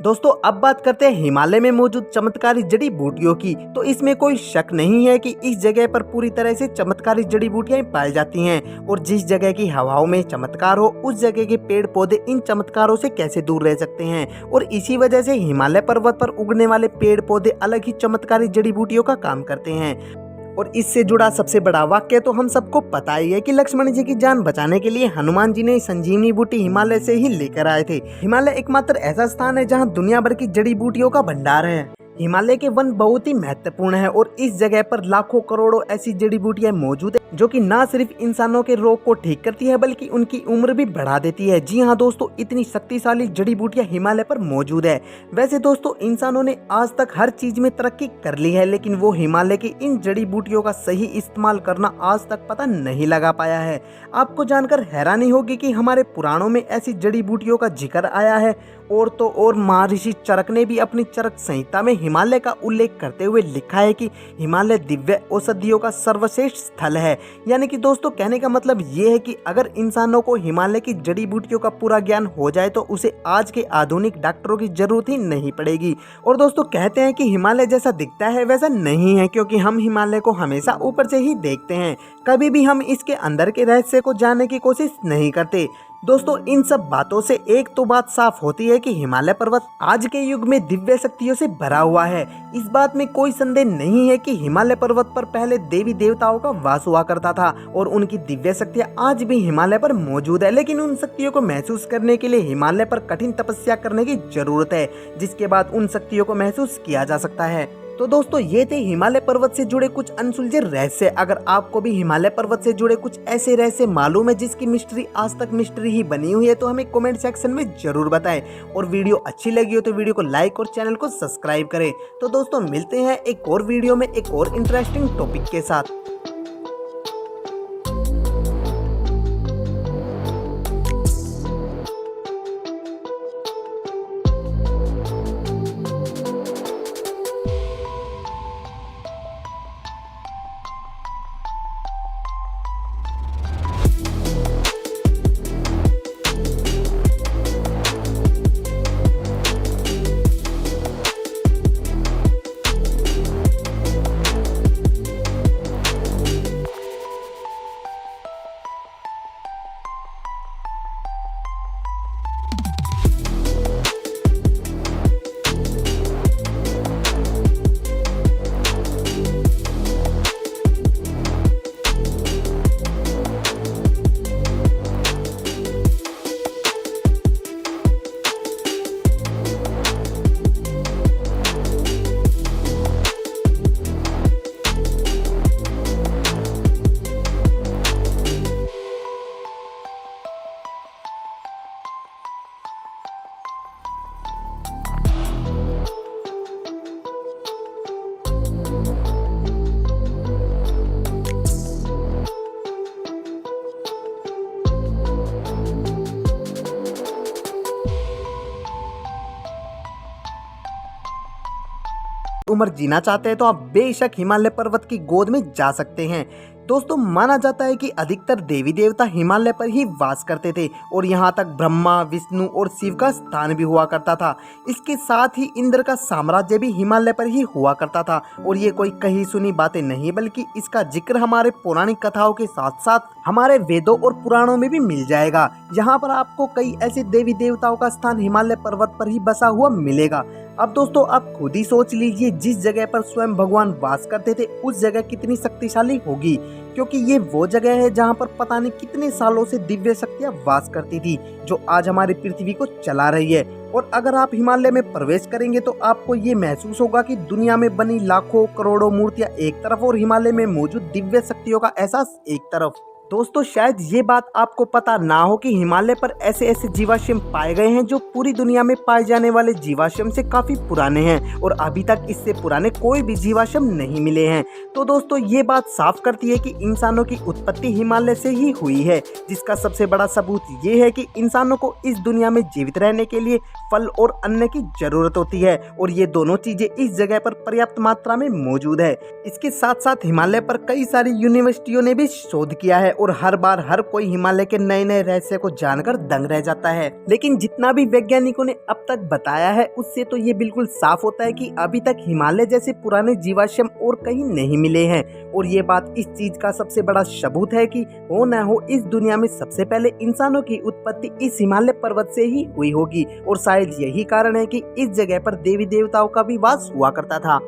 दोस्तों अब बात करते हैं हिमालय में मौजूद चमत्कारी जड़ी बूटियों की। तो इसमें कोई शक नहीं है कि इस जगह पर पूरी तरह से चमत्कारी जड़ी बूटियां पाई जाती हैं और जिस जगह की हवाओं में चमत्कार हो उस जगह के पेड़ पौधे इन चमत्कारों से कैसे दूर रह सकते हैं। और इसी वजह से हिमालय पर्वत पर उगने वाले पेड़ पौधे अलग ही चमत्कारी जड़ी बूटियों का काम करते हैं। और इससे जुड़ा सबसे बड़ा वाक्य तो हम सबको पता ही है कि लक्ष्मण जी की जान बचाने के लिए हनुमान जी ने संजीवनी बूटी हिमालय से ही लेकर आए थे। हिमालय एकमात्र ऐसा स्थान है जहां दुनिया भर की जड़ी बूटियों का भंडार है। हिमालय के वन बहुत ही महत्वपूर्ण है और इस जगह पर लाखों करोड़ों ऐसी जड़ी बूटियां मौजूद है जो कि ना सिर्फ इंसानों के रोग को ठीक करती है बल्कि उनकी उम्र भी बढ़ा देती है। जी हाँ दोस्तों, इतनी शक्तिशाली जड़ी बूटियां हिमालय पर मौजूद है। वैसे दोस्तों इंसानों ने आज तक हर चीज में तरक्की कर ली है, लेकिन वो हिमालय की इन जड़ी बूटियों का सही इस्तेमाल करना आज तक पता नहीं लगा पाया है। आपको जानकर हैरानी होगी कि हमारे पुराणों में ऐसी जड़ी बूटियों का जिक्र आया है और तो और महर्षि चरक ने भी अपनी चरक संहिता में हिमालय का उल्लेख करते हुए लिखा है कि हिमालय दिव्य औषधियों का सर्वश्रेष्ठ स्थल है। यानी कि दोस्तों कहने का मतलब ये है कि अगर इंसानों को हिमालय की जड़ी बूटियों का पूरा ज्ञान हो जाए तो उसे आज के आधुनिक डॉक्टरों की जरूरत ही नहीं पड़ेगी। और दोस्तों कहते हैं कि हिमालय जैसा दिखता है वैसा नहीं है, क्योंकि हम हिमालय को हमेशा ऊपर से ही देखते हैं, कभी भी हम इसके अंदर के रहस्य को जानने की कोशिश नहीं करते। दोस्तों इन सब बातों से एक तो बात साफ होती है कि हिमालय पर्वत आज के युग में दिव्य शक्तियों से भरा हुआ है। इस बात में कोई संदेह नहीं है कि हिमालय पर्वत पर पहले देवी देवताओं का वास हुआ करता था और उनकी दिव्य शक्तियां आज भी हिमालय पर मौजूद है। लेकिन उन शक्तियों को महसूस करने के लिए हिमालय पर कठिन तपस्या करने की जरूरत है, जिसके बाद उन शक्तियों को महसूस किया जा सकता है। तो दोस्तों ये थे हिमालय पर्वत से जुड़े कुछ अनसुलझे रहस्य। अगर आपको भी हिमालय पर्वत से जुड़े कुछ ऐसे रहस्य मालूम है जिसकी मिस्ट्री आज तक मिस्ट्री ही बनी हुई है तो हमें कमेंट सेक्शन में जरूर बताएं। और वीडियो अच्छी लगी हो तो वीडियो को लाइक और चैनल को सब्सक्राइब करें। तो दोस्तों मिलते हैं एक और वीडियो में एक और इंटरेस्टिंग टॉपिक के साथ। उम्र जीना चाहते हैं तो आप बेशक हिमालय पर्वत की गोद में जा सकते हैं। दोस्तों माना जाता है कि अधिकतर देवी देवता हिमालय पर ही वास करते थे और यहाँ तक ब्रह्मा, विष्णु और शिव का स्थान भी हुआ करता था। इसके साथ ही इंद्र का साम्राज्य भी हिमालय पर ही हुआ करता था। और ये कोई कही सुनी बातें नहीं, बल्कि इसका जिक्र हमारे पौराणिक कथाओं के साथ साथ हमारे वेदों और पुराणों में भी मिल जाएगा। यहाँ पर आपको कई ऐसे देवी देवताओं का स्थान हिमालय पर्वत पर ही बसा हुआ मिलेगा। अब दोस्तों आप खुद ही सोच लीजिए, जिस जगह पर स्वयं भगवान वास करते थे उस जगह कितनी शक्तिशाली होगी, क्योंकि ये वो जगह है जहाँ पर पता नहीं कितने सालों से दिव्य शक्तियाँ वास करती थी, जो आज हमारी पृथ्वी को चला रही है। और अगर आप हिमालय में प्रवेश करेंगे तो आपको ये महसूस होगा कि दुनिया में बनी लाखों करोड़ों मूर्तियाँ एक तरफ और हिमालय में मौजूद दिव्य शक्तियों का एहसास एक तरफ। दोस्तों शायद ये बात आपको पता ना हो कि हिमालय पर ऐसे ऐसे जीवाश्म पाए गए हैं जो पूरी दुनिया में पाए जाने वाले जीवाश्म से काफी पुराने हैं और अभी तक इससे पुराने कोई भी जीवाश्म नहीं मिले हैं। तो दोस्तों ये बात साफ करती है कि इंसानों की उत्पत्ति हिमालय से ही हुई है, जिसका सबसे बड़ा सबूत ये है कि इंसानों को इस दुनिया में जीवित रहने के लिए फल और अन्न की जरूरत होती है और ये दोनों चीजें इस जगह पर पर्याप्त मात्रा में मौजूद है। इसके साथ साथ हिमालय पर कई सारी यूनिवर्सिटियों ने भी शोध किया है और हर बार हर कोई हिमालय के नए नए रहस्य को जानकर दंग रह जाता है। लेकिन जितना भी वैज्ञानिकों ने अब तक बताया है उससे तो ये बिल्कुल साफ होता है कि अभी तक हिमालय जैसे पुराने जीवाश्म और कहीं नहीं मिले हैं। और ये बात इस चीज का सबसे बड़ा सबूत है कि हो न हो इस दुनिया में सबसे पहले इंसानों की उत्पत्ति इस हिमालय पर्वत से ही हुई होगी और शायद यही कारण है कि इस जगह पर देवी देवताओं का भी वास हुआ करता था।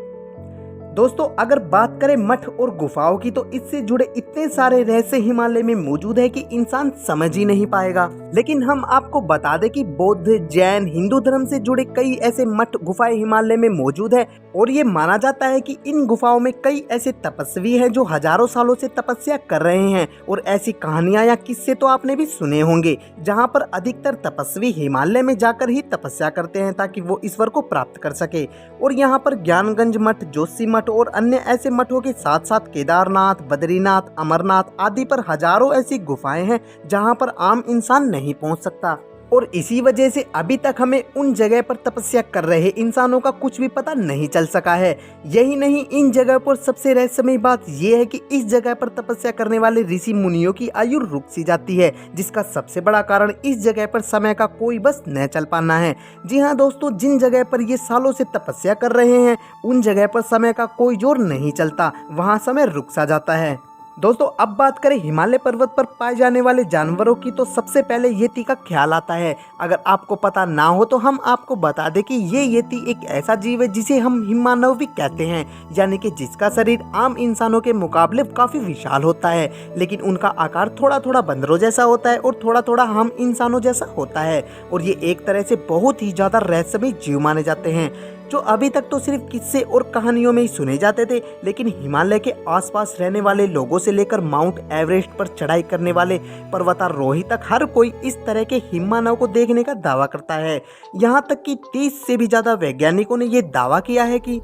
दोस्तों अगर बात करें मठ और गुफाओं की तो इससे जुड़े इतने सारे रहस्य हिमालय में मौजूद है कि इंसान समझ ही नहीं पाएगा। लेकिन हम आपको बता दें कि बौद्ध, जैन, हिंदू धर्म से जुड़े कई ऐसे मठ गुफाएं हिमालय में मौजूद है और ये माना जाता है कि इन गुफाओं में कई ऐसे तपस्वी हैं जो हजारों सालों से तपस्या कर रहे हैं। और ऐसी कहानियां या किस्से तो आपने भी सुने होंगे जहाँ पर अधिकतर तपस्वी हिमालय में जाकर ही तपस्या करते हैं ताकि वो ईश्वर को प्राप्त कर सके। और यहाँ पर ज्ञानगंज मठ, जोशी मठ और अन्य ऐसे मठों के साथ साथ केदारनाथ, बद्रीनाथ, अमरनाथ आदि पर हजारों ऐसी गुफाएं हैं जहां पर आम इंसान नहीं पहुंच सकता। और इसी वजह से अभी तक हमें उन जगह पर तपस्या कर रहे इंसानों का कुछ भी पता नहीं चल सका है। यही नहीं, इन जगह पर सबसे रहस्यमय बात यह है कि इस जगह पर तपस्या करने वाले ऋषि मुनियों की आयु रुक सी जाती है, जिसका सबसे बड़ा कारण इस जगह पर समय का कोई बस न चल पाना है। जी हाँ दोस्तों, जिन जगह पर ये सालों से तपस्या कर रहे हैं उन जगह पर समय का कोई जोर नहीं चलता, वहाँ समय रुक सा जाता है। दोस्तों अब बात करें हिमालय पर्वत पर पाए जाने वाले जानवरों की, तो सबसे पहले येती का ख्याल आता है। अगर आपको पता ना हो तो हम आपको बता दें कि ये येती एक ऐसा जीव है जिसे हम हिममानव भी कहते हैं, यानी कि जिसका शरीर आम इंसानों के मुकाबले काफ़ी विशाल होता है, लेकिन उनका आकार थोड़ा थोड़ा बंदरों जैसा होता है और थोड़ा थोड़ा हम इंसानों जैसा होता है। और ये एक तरह से बहुत ही ज़्यादा रहस्यमय जीव माने जाते हैं, जो अभी तक तो सिर्फ किस्से और कहानियों में ही सुने जाते थे, लेकिन हिमालय के आसपास रहने वाले लोगों से लेकर माउंट एवरेस्ट पर चढ़ाई करने वाले पर्वतारोही तक हर कोई इस तरह के हिममानव को देखने का दावा करता है। यहाँ तक कि 30 से भी ज़्यादा वैज्ञानिकों ने ये दावा किया है कि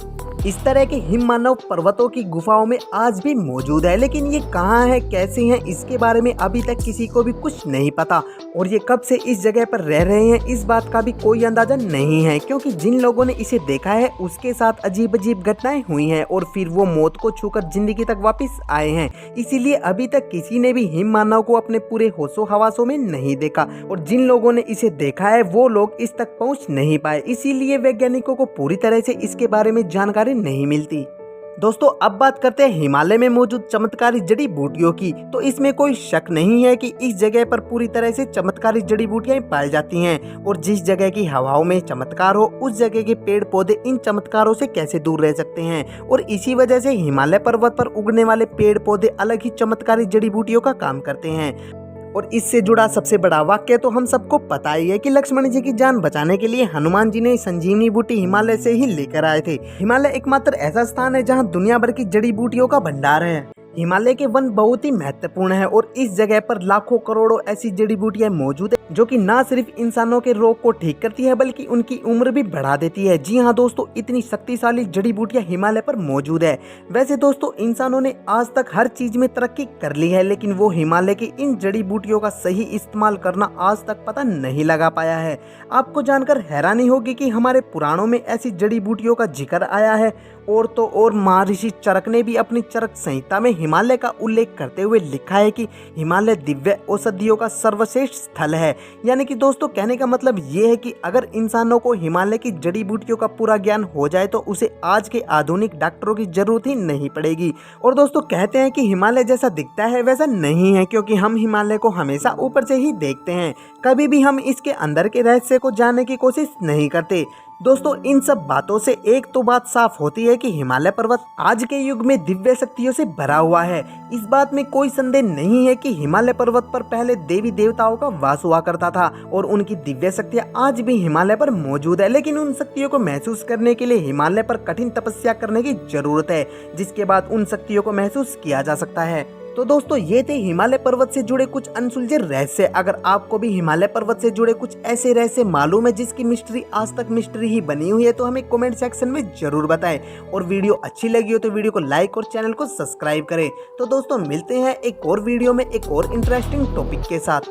इस तरह के हिममानव पर्वतों की गुफाओं में आज भी मौजूद है, लेकिन ये कहाँ है, कैसे हैं, इसके बारे में अभी तक किसी को भी कुछ नहीं पता। और ये कब से इस जगह पर रह रहे हैं इस बात का भी कोई अंदाजा नहीं है, क्योंकि जिन लोगों ने इसे देखा है उसके साथ अजीब अजीब घटनाएं हुई हैं और फिर वो मौत को छूकर जिंदगी तक वापस आए हैं। इसीलिए अभी तक किसी ने भी हिममानव को अपने पूरे होशो हवासों में नहीं देखा, और जिन लोगों ने इसे देखा है वो लोग इस तक पहुंच नहीं पाए, इसीलिए वैज्ञानिकों को पूरी तरह से इसके बारे में जानकारी नहीं मिलती। दोस्तों अब बात करते हैं हिमालय में मौजूद चमत्कारी जड़ी बूटियों की। तो इसमें कोई शक नहीं है कि इस जगह पर पूरी तरह से चमत्कारी जड़ी बूटियां पाई जाती हैं, और जिस जगह की हवाओं में चमत्कार हो उस जगह के पेड़ पौधे इन चमत्कारों से कैसे दूर रह सकते हैं। और इसी वजह से हिमालय पर्वत पर उगने वाले पेड़ पौधे अलग ही चमत्कारी जड़ी बूटियों का काम करते हैं। और इससे जुड़ा सबसे बड़ा वाक्य तो हम सबको पता ही है कि लक्ष्मण जी की जान बचाने के लिए हनुमान जी ने संजीवनी बूटी हिमालय से ही लेकर आए थे। हिमालय एकमात्र ऐसा स्थान है जहां दुनिया भर की जड़ी बूटियों का भंडार है। हिमालय के वन बहुत ही महत्वपूर्ण है और इस जगह पर लाखों करोड़ों ऐसी जड़ी बूटियां मौजूद है जो कि ना सिर्फ इंसानों के रोग को ठीक करती है बल्कि उनकी उम्र भी बढ़ा देती है। जी हाँ दोस्तों, इतनी शक्तिशाली जड़ी बूटियां हिमालय पर मौजूद है। वैसे दोस्तों, इंसानों ने आज तक हर चीज में तरक्की कर ली है, लेकिन वो हिमालय की इन जड़ी बूटियों का सही इस्तेमाल करना आज तक पता नहीं लगा पाया है। आपको जानकर हैरानी होगी कि हमारे पुराणों में ऐसी जड़ी बूटियों का जिक्र आया है, और तो और महर्षि चरक ने भी अपनी चरक संहिता में हिमालय का उल्लेख करते हुए लिखा है कि हिमालय दिव्य औषधियों का सर्वश्रेष्ठ स्थल है। यानी कि दोस्तों, कहने का मतलब ये है कि अगर इंसानों को हिमालय की जड़ी बूटियों का पूरा ज्ञान हो जाए तो उसे आज के आधुनिक डॉक्टरों की जरूरत ही नहीं पड़ेगी। और दोस्तों, कहते हैं कि हिमालय जैसा दिखता है वैसा नहीं है, क्योंकि हम हिमालय को हमेशा ऊपर से ही देखते हैं, कभी भी हम इसके अंदर के रहस्य को जानने की कोशिश नहीं करते। दोस्तों, इन सब बातों से एक तो बात साफ होती है कि हिमालय पर्वत आज के युग में दिव्य शक्तियों से भरा हुआ है। इस बात में कोई संदेह नहीं है कि हिमालय पर्वत पर पहले देवी देवताओं का वास हुआ करता था और उनकी दिव्य शक्तियां आज भी हिमालय पर मौजूद है, लेकिन उन शक्तियों को महसूस करने के लिए हिमालय पर कठिन तपस्या करने की जरूरत है, जिसके बाद उन शक्तियों को महसूस किया जा सकता है। तो दोस्तों, ये थे हिमालय पर्वत से जुड़े कुछ अनसुलझे रहस्य। अगर आपको भी हिमालय पर्वत से जुड़े कुछ ऐसे रहस्य मालूम है जिसकी मिस्ट्री आज तक मिस्ट्री ही बनी हुई है, तो हमें कमेंट सेक्शन में जरूर बताएं। और वीडियो अच्छी लगी हो तो वीडियो को लाइक और चैनल को सब्सक्राइब करें। तो दोस्तों, मिलते हैं एक और वीडियो में एक और इंटरेस्टिंग टॉपिक के साथ।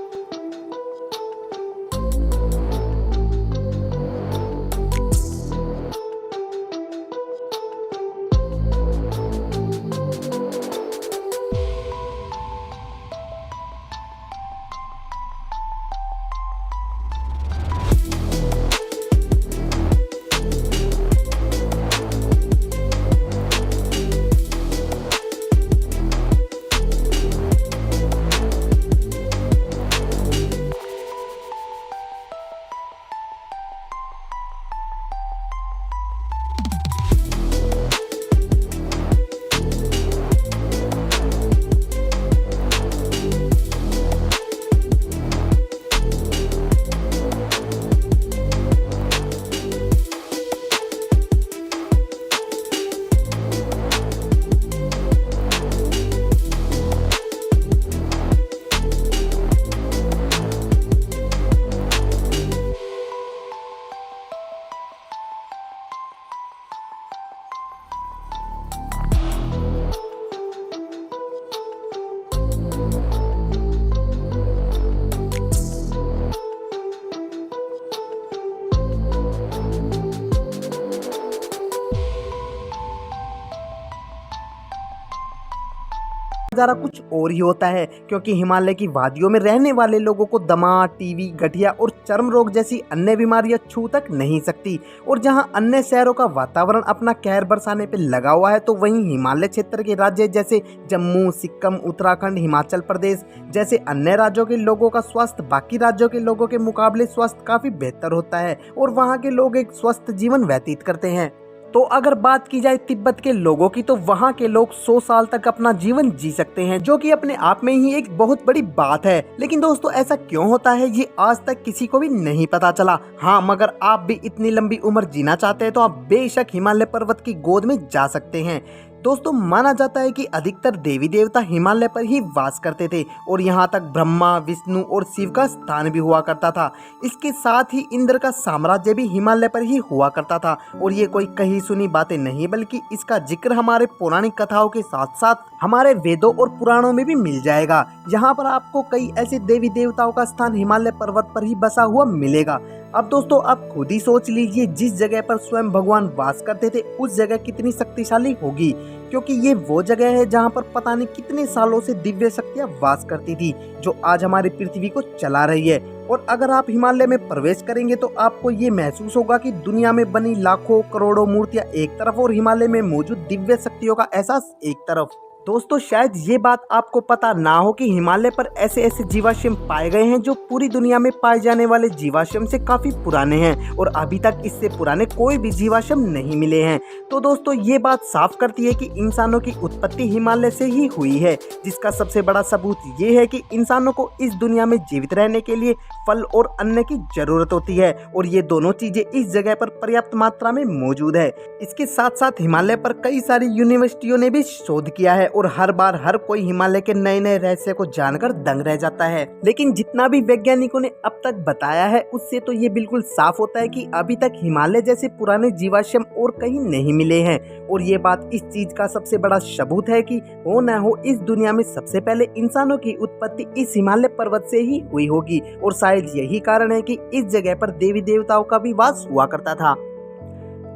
नज़ारा कुछ और ही होता है, क्योंकि हिमालय की वादियों में रहने वाले लोगों को दमा, टीबी, गठिया और चर्म रोग जैसी अन्य बीमारियां छू तक नहीं सकती। और जहां अन्य शहरों का वातावरण अपना कहर बरसाने पे लगा हुआ है, तो वहीं हिमालय क्षेत्र के राज्य जैसे जम्मू, सिक्किम, उत्तराखंड, हिमाचल प्रदेश जैसे अन्य राज्यों के लोगों का स्वास्थ्य बाकी राज्यों के लोगों के मुकाबले स्वास्थ्य काफ़ी बेहतर होता है और वहाँ के लोग एक स्वस्थ जीवन व्यतीत करते हैं। तो अगर बात की जाए तिब्बत के लोगों की, तो वहाँ के लोग 100 साल तक अपना जीवन जी सकते हैं, जो कि अपने आप में ही एक बहुत बड़ी बात है। लेकिन दोस्तों, ऐसा क्यों होता है ये आज तक किसी को भी नहीं पता चला। हाँ, मगर आप भी इतनी लंबी उम्र जीना चाहते हैं तो आप बेशक हिमालय पर्वत की गोद में जा सकते हैं। दोस्तों, माना जाता है कि अधिकतर देवी देवता हिमालय पर ही वास करते थे और यहाँ तक ब्रह्मा, विष्णु और शिव का स्थान भी हुआ करता था। इसके साथ ही इंद्र का साम्राज्य भी हिमालय पर ही हुआ करता था। और ये कोई कही सुनी बातें नहीं, बल्कि इसका जिक्र हमारे पौराणिक कथाओं के साथ साथ हमारे वेदों और पुराणों में भी मिल जाएगा। यहाँ पर आपको कई ऐसे देवी देवताओं का स्थान हिमालय पर्वत पर ही बसा हुआ मिलेगा। अब दोस्तों, आप खुद ही सोच लीजिए, जिस जगह पर स्वयं भगवान वास करते थे उस जगह कितनी शक्तिशाली होगी, क्योंकि ये वो जगह है जहाँ पर पता नहीं कितने सालों से दिव्य शक्तियाँ वास करती थी, जो आज हमारी पृथ्वी को चला रही है। और अगर आप हिमालय में प्रवेश करेंगे तो आपको ये महसूस होगा कि दुनिया में बनी लाखों करोड़ों मूर्तियाँ एक तरफ और हिमालय में मौजूद दिव्य शक्तियों का एहसास एक तरफ। दोस्तों, शायद ये बात आपको पता ना हो कि हिमालय पर ऐसे ऐसे जीवाश्म पाए गए हैं जो पूरी दुनिया में पाए जाने वाले जीवाश्म से काफी पुराने हैं और अभी तक इससे पुराने कोई भी जीवाश्म नहीं मिले हैं। तो दोस्तों, ये बात साफ करती है कि इंसानों की उत्पत्ति हिमालय से ही हुई है, जिसका सबसे बड़ा सबूत ये है कि इंसानों को इस दुनिया में जीवित रहने के लिए फल और अन्न की जरूरत होती है और ये दोनों चीजें इस जगह पर पर्याप्त मात्रा में मौजूद है। इसके साथ साथ हिमालय पर कई सारी यूनिवर्सिटियों ने भी शोध किया है और हर बार हर कोई हिमालय के नए नए रहस्य को जानकर दंग रह जाता है। लेकिन जितना भी वैज्ञानिकों ने अब तक बताया है, उससे तो ये बिल्कुल साफ होता है कि अभी तक हिमालय जैसे पुराने जीवाश्म और कहीं नहीं मिले हैं। और ये बात इस चीज का सबसे बड़ा सबूत है कि हो न हो इस दुनिया में सबसे पहले इंसानों की उत्पत्ति इस हिमालय पर्वत से ही हुई होगी और शायद यही कारण है कि इस जगह पर देवी देवताओं का भी वास हुआ करता था।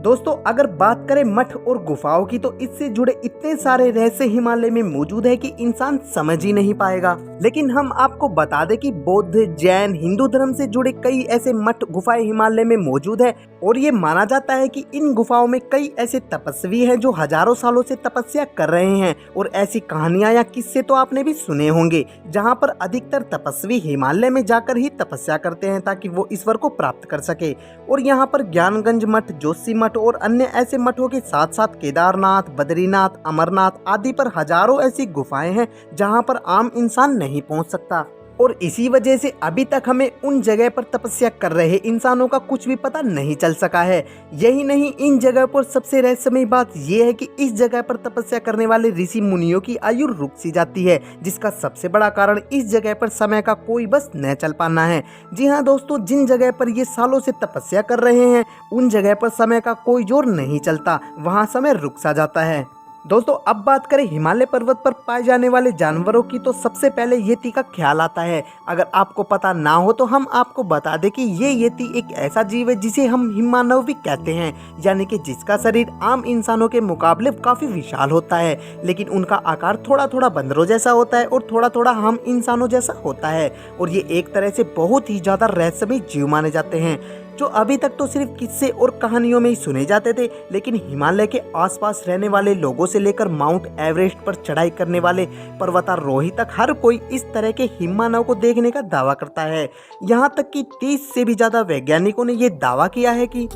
दोस्तों, अगर बात करें मठ और गुफाओं की, तो इससे जुड़े इतने सारे रहस्य हिमालय में मौजूद है कि इंसान समझ ही नहीं पाएगा। लेकिन हम आपको बता दें कि बौद्ध, जैन, हिंदू धर्म से जुड़े कई ऐसे मठ गुफाएं हिमालय में मौजूद है और ये माना जाता है कि इन गुफाओं में कई ऐसे तपस्वी हैं जो हजारों सालों से तपस्या कर रहे हैं। और ऐसी कहानियां या किस्से तो आपने भी सुने होंगे, जहां पर अधिकतर तपस्वी हिमालय में जाकर ही तपस्या करते हैं ताकि वो ईश्वर को प्राप्त कर सके। और यहाँ पर ज्ञानगंज मठ, जोशी मठ और अन्य ऐसे मठों के साथ साथ केदारनाथ, बद्रीनाथ, अमरनाथ आदि पर हजारों ऐसी गुफाएं हैं जहां पर आम इंसान नहीं पहुंच सकता। और इसी वजह से अभी तक हमें उन जगह पर तपस्या कर रहे इंसानों का कुछ भी पता नहीं चल सका है। यही नहीं, इन जगह पर सबसे रहस्यमय बात यह है कि इस जगह पर तपस्या करने वाले ऋषि मुनियों की आयु रुक सी जाती है, जिसका सबसे बड़ा कारण इस जगह पर समय का कोई बस न चल पाना है। जी हाँ दोस्तों, जिन जगह पर ये सालों से तपस्या कर रहे हैं उन जगह पर समय का कोई जोर नहीं चलता, वहाँ समय रुक सा जाता है। दोस्तों, अब बात करें हिमालय पर्वत पर पाए जाने वाले जानवरों की, तो सबसे पहले येती का ख्याल आता है। अगर आपको पता ना हो तो हम आपको बता दें कि ये येती एक ऐसा जीव है जिसे हम हिममानव भी कहते हैं, यानी कि जिसका शरीर आम इंसानों के मुकाबले काफी विशाल होता है, लेकिन उनका आकार थोड़ा थोड़ा बंदरों जैसा होता है और थोड़ा थोड़ा हम इंसानों जैसा होता है। और ये एक तरह से बहुत ही ज्यादा रहस्यमय जीव माने जाते हैं, जो अभी तक तो सिर्फ किस्से और कहानियों में ही सुने जाते थे। लेकिन हिमालय के आसपास रहने वाले लोगों से लेकर माउंट एवरेस्ट पर चढ़ाई करने वाले पर्वतारोही तक हर कोई इस तरह के हिममानव को देखने का दावा करता है। यहाँ तक कि 30 से भी ज्यादा वैज्ञानिकों ने ये दावा किया है कि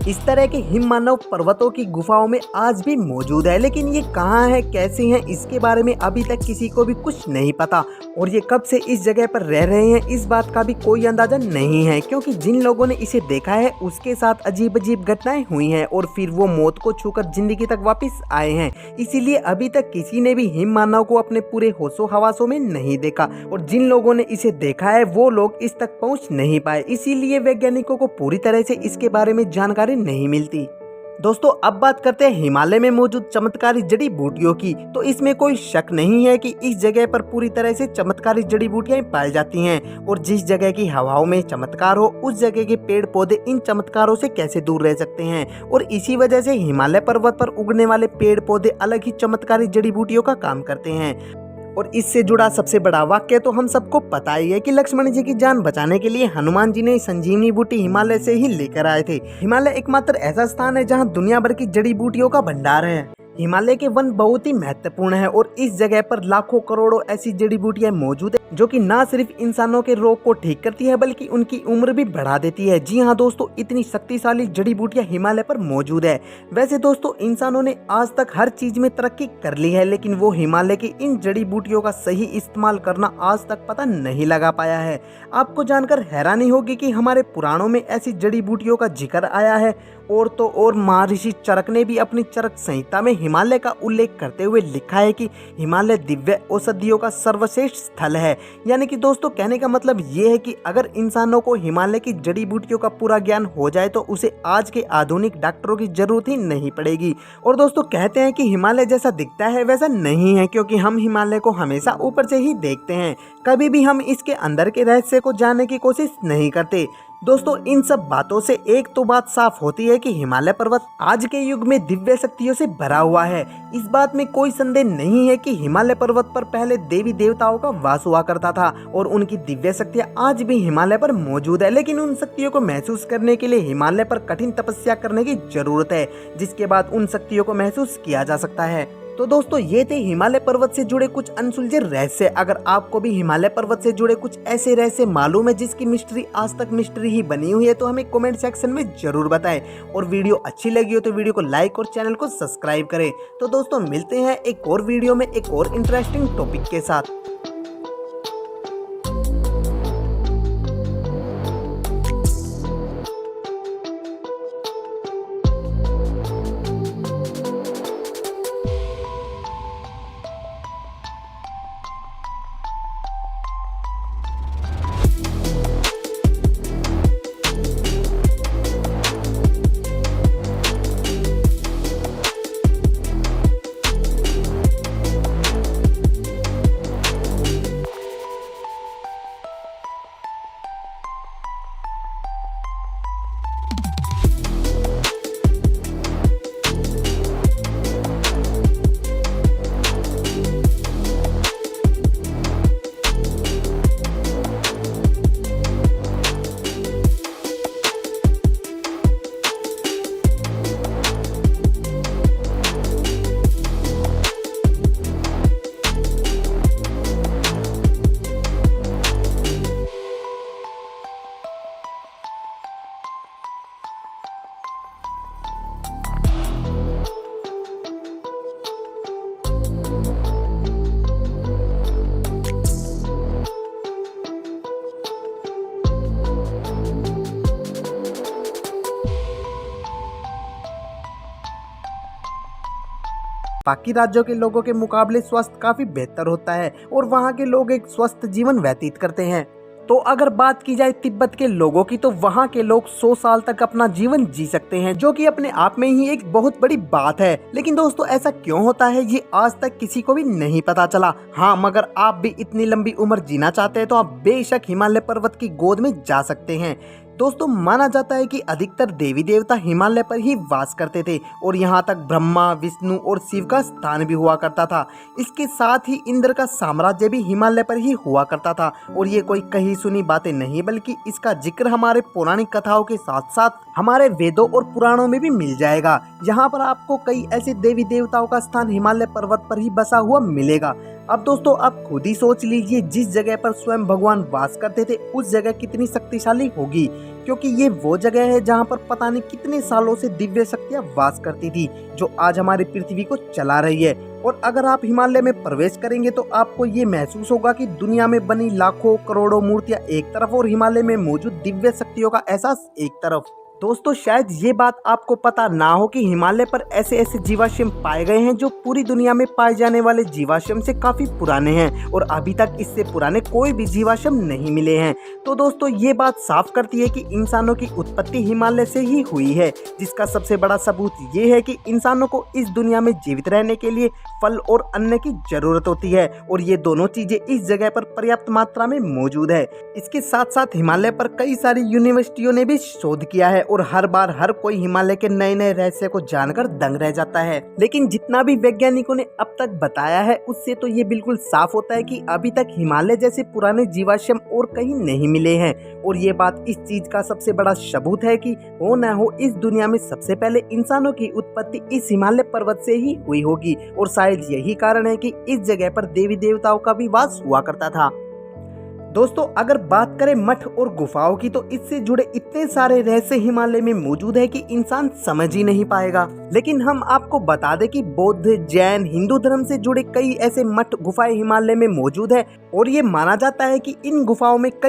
इस तरह के हिममानव पर्वतों की गुफाओं में आज भी मौजूद है। लेकिन ये कहाँ है, कैसे हैं, इसके बारे में अभी तक किसी को भी कुछ नहीं पता और ये कब से इस जगह पर रह रहे हैं इस बात का भी कोई अंदाजा नहीं है, क्योंकि जिन लोगों ने इसे देखा है उसके साथ अजीब अजीब घटनाएं हुई हैं और फिर वो मौत को छूकर जिंदगी तक वापस आए हैं। इसीलिए अभी तक किसी ने भी हिममानव को अपने पूरे होशो हवासों में नहीं देखा और जिन लोगों ने इसे देखा है वो लोग इस तक पहुंच नहीं पाए। इसीलिए वैज्ञानिकों को पूरी तरह से इसके बारे में जानकारी नहीं मिलती। दोस्तों, अब बात करते हैं हिमालय में मौजूद चमत्कारी जड़ी बूटियों की। तो इसमें कोई शक नहीं है कि इस जगह पर पूरी तरह से चमत्कारी जड़ी बूटियां पाई जाती हैं और जिस जगह की हवाओं में चमत्कार हो उस जगह के पेड़ पौधे इन चमत्कारों से कैसे दूर रह सकते हैं। और इसी वजह से हिमालय पर्वत पर उगने वाले पेड़ पौधे अलग ही चमत्कारी जड़ी बूटियों का काम करते हैं। और इससे जुड़ा सबसे बड़ा वाक्य तो हम सबको पता ही है कि लक्ष्मण जी की जान बचाने के लिए हनुमान जी ने संजीवनी बूटी हिमालय से ही लेकर आए थे। हिमालय एकमात्र ऐसा स्थान है जहां दुनिया भर की जड़ी बूटियों का भंडार है। हिमालय के वन बहुत ही महत्वपूर्ण है और इस जगह पर लाखों करोड़ों ऐसी जड़ी बूटियां मौजूद है जो कि न सिर्फ इंसानों के रोग को ठीक करती है बल्कि उनकी उम्र भी बढ़ा देती है। जी हाँ दोस्तों, इतनी शक्तिशाली जड़ी बूटियां हिमालय पर मौजूद है। वैसे दोस्तों, इंसानों ने आज तक हर चीज में तरक्की कर ली है, लेकिन वो हिमालय की इन जड़ी बूटियों का सही इस्तेमाल करना आज तक पता नहीं लगा पाया है। आपको जानकर हैरानी होगी कि हमारे पुराणों में ऐसी जड़ी बूटियों का जिक्र आया है और तो और महर्षि चरक ने भी अपनी चरक संहिता में हिमालय का उल्लेख करते हुए लिखा है कि हिमालय दिव्य औषधियों का सर्वश्रेष्ठ स्थल है। यानी कि दोस्तों, कहने का मतलब ये है कि अगर इंसानों को हिमालय की जड़ी बूटियों का पूरा ज्ञान हो जाए तो उसे आज के आधुनिक डॉक्टरों की जरूरत ही नहीं पड़ेगी। और दोस्तों, कहते हैं कि हिमालय जैसा दिखता है वैसा नहीं है, क्योंकि हम हिमालय को हमेशा ऊपर से ही देखते हैं, कभी भी हम इसके अंदर के रहस्य को जानने की कोशिश नहीं करते। दोस्तों, इन सब बातों से एक तो बात साफ होती है कि हिमालय पर्वत आज के युग में दिव्य शक्तियों से भरा हुआ है। इस बात में कोई संदेह नहीं है कि हिमालय पर्वत पर पहले देवी देवताओं का वास हुआ करता था और उनकी दिव्य शक्तियां आज भी हिमालय पर मौजूद है। लेकिन उन शक्तियों को महसूस करने के लिए हिमालय पर कठिन तपस्या करने की जरूरत है, जिसके बाद उन शक्तियों को महसूस किया जा सकता है। तो दोस्तों, ये थे हिमालय पर्वत से जुड़े कुछ अनसुलझे रहस्य। अगर आपको भी हिमालय पर्वत से जुड़े कुछ ऐसे रहस्य मालूम है जिसकी मिस्ट्री आज तक मिस्ट्री ही बनी हुई है, तो हमें कमेंट सेक्शन में जरूर बताएं। और वीडियो अच्छी लगी हो तो वीडियो को लाइक और चैनल को सब्सक्राइब करें। तो दोस्तों, मिलते हैं एक और वीडियो में एक और इंटरेस्टिंग टॉपिक के साथ। बाकी राज्यों के लोगों के मुकाबले स्वास्थ्य काफी बेहतर होता है और वहाँ के लोग एक स्वस्थ जीवन व्यतीत करते हैं। तो अगर बात की जाए तिब्बत के लोगों की, तो वहाँ के लोग 100 साल तक अपना जीवन जी सकते हैं, जो कि अपने आप में ही एक बहुत बड़ी बात है। लेकिन दोस्तों, ऐसा क्यों होता है ये आज तक किसी को भी नहीं पता चला। हाँ, मगर आप भी इतनी लंबी उम्र जीना चाहते हैं तो आप बेशक हिमालय पर्वत की गोद में जा सकते हैं। दोस्तों, माना जाता है कि अधिकतर देवी देवता हिमालय पर ही वास करते थे और यहाँ तक ब्रह्मा, विष्णु और शिव का स्थान भी हुआ करता था। इसके साथ ही इंद्र का साम्राज्य भी हिमालय पर ही हुआ करता था। और ये कोई कही सुनी बातें नहीं, बल्कि इसका जिक्र हमारे पौराणिक कथाओं के साथ साथ हमारे वेदों और पुराणों में भी मिल जाएगा। यहाँ पर आपको कई ऐसे देवी देवताओं का स्थान हिमालय पर्वत पर ही बसा हुआ मिलेगा। अब दोस्तों, आप खुद ही सोच लीजिए, जिस जगह पर स्वयं भगवान वास करते थे उस जगह कितनी शक्तिशाली होगी, क्योंकि ये वो जगह है जहाँ पर पता नहीं कितने सालों से दिव्य शक्तियाँ वास करती थी, जो आज हमारी पृथ्वी को चला रही है। और अगर आप हिमालय में प्रवेश करेंगे तो आपको ये महसूस होगा कि दुनिया में बनी लाखों करोड़ों मूर्तियाँ एक तरफ और हिमालय में मौजूद दिव्य शक्तियों का एहसास एक तरफ। दोस्तों, शायद ये बात आपको पता ना हो कि हिमालय पर ऐसे ऐसे जीवाश्म पाए गए हैं जो पूरी दुनिया में पाए जाने वाले जीवाश्म से काफी पुराने हैं और अभी तक इससे पुराने कोई भी जीवाश्म नहीं मिले हैं। तो दोस्तों, ये बात साफ करती है कि इंसानों की उत्पत्ति हिमालय से ही हुई है, जिसका सबसे बड़ा सबूत ये है कि इंसानों को इस दुनिया में जीवित रहने के लिए फल और अन्न की जरूरत होती है और ये दोनों चीजें इस जगह पर पर्याप्त मात्रा में मौजूद है। इसके साथ साथ हिमालय पर कई सारी यूनिवर्सिटियों ने भी शोध किया है और हर बार हर कोई हिमालय के नए नए रहस्य को जानकर दंग रह जाता है। लेकिन जितना भी वैज्ञानिकों ने अब तक बताया है उससे तो ये बिल्कुल साफ होता है कि अभी तक हिमालय जैसे पुराने जीवाश्म और कहीं नहीं मिले हैं। और ये बात इस चीज का सबसे बड़ा सबूत है कि हो न हो इस दुनिया में सबसे पहले इंसानों की उत्पत्ति इस हिमालय पर्वत से ही हुई होगी। और शायद यही कारण है कि इस जगह पर देवी देवताओं का भी वास हुआ करता था। दोस्तों, अगर बात करें मठ और गुफाओं की तो इससे जुड़े इतने सारे रहस्य हिमालय में मौजूद है कि इंसान समझ ही नहीं पाएगा। लेकिन हम आपको बता दें कि बौद्ध, जैन, हिंदू धर्म से जुड़े कई ऐसे मठ गुफाएं हिमालय में मौजूद है और ये माना जाता है कि इन गुफाओं में कई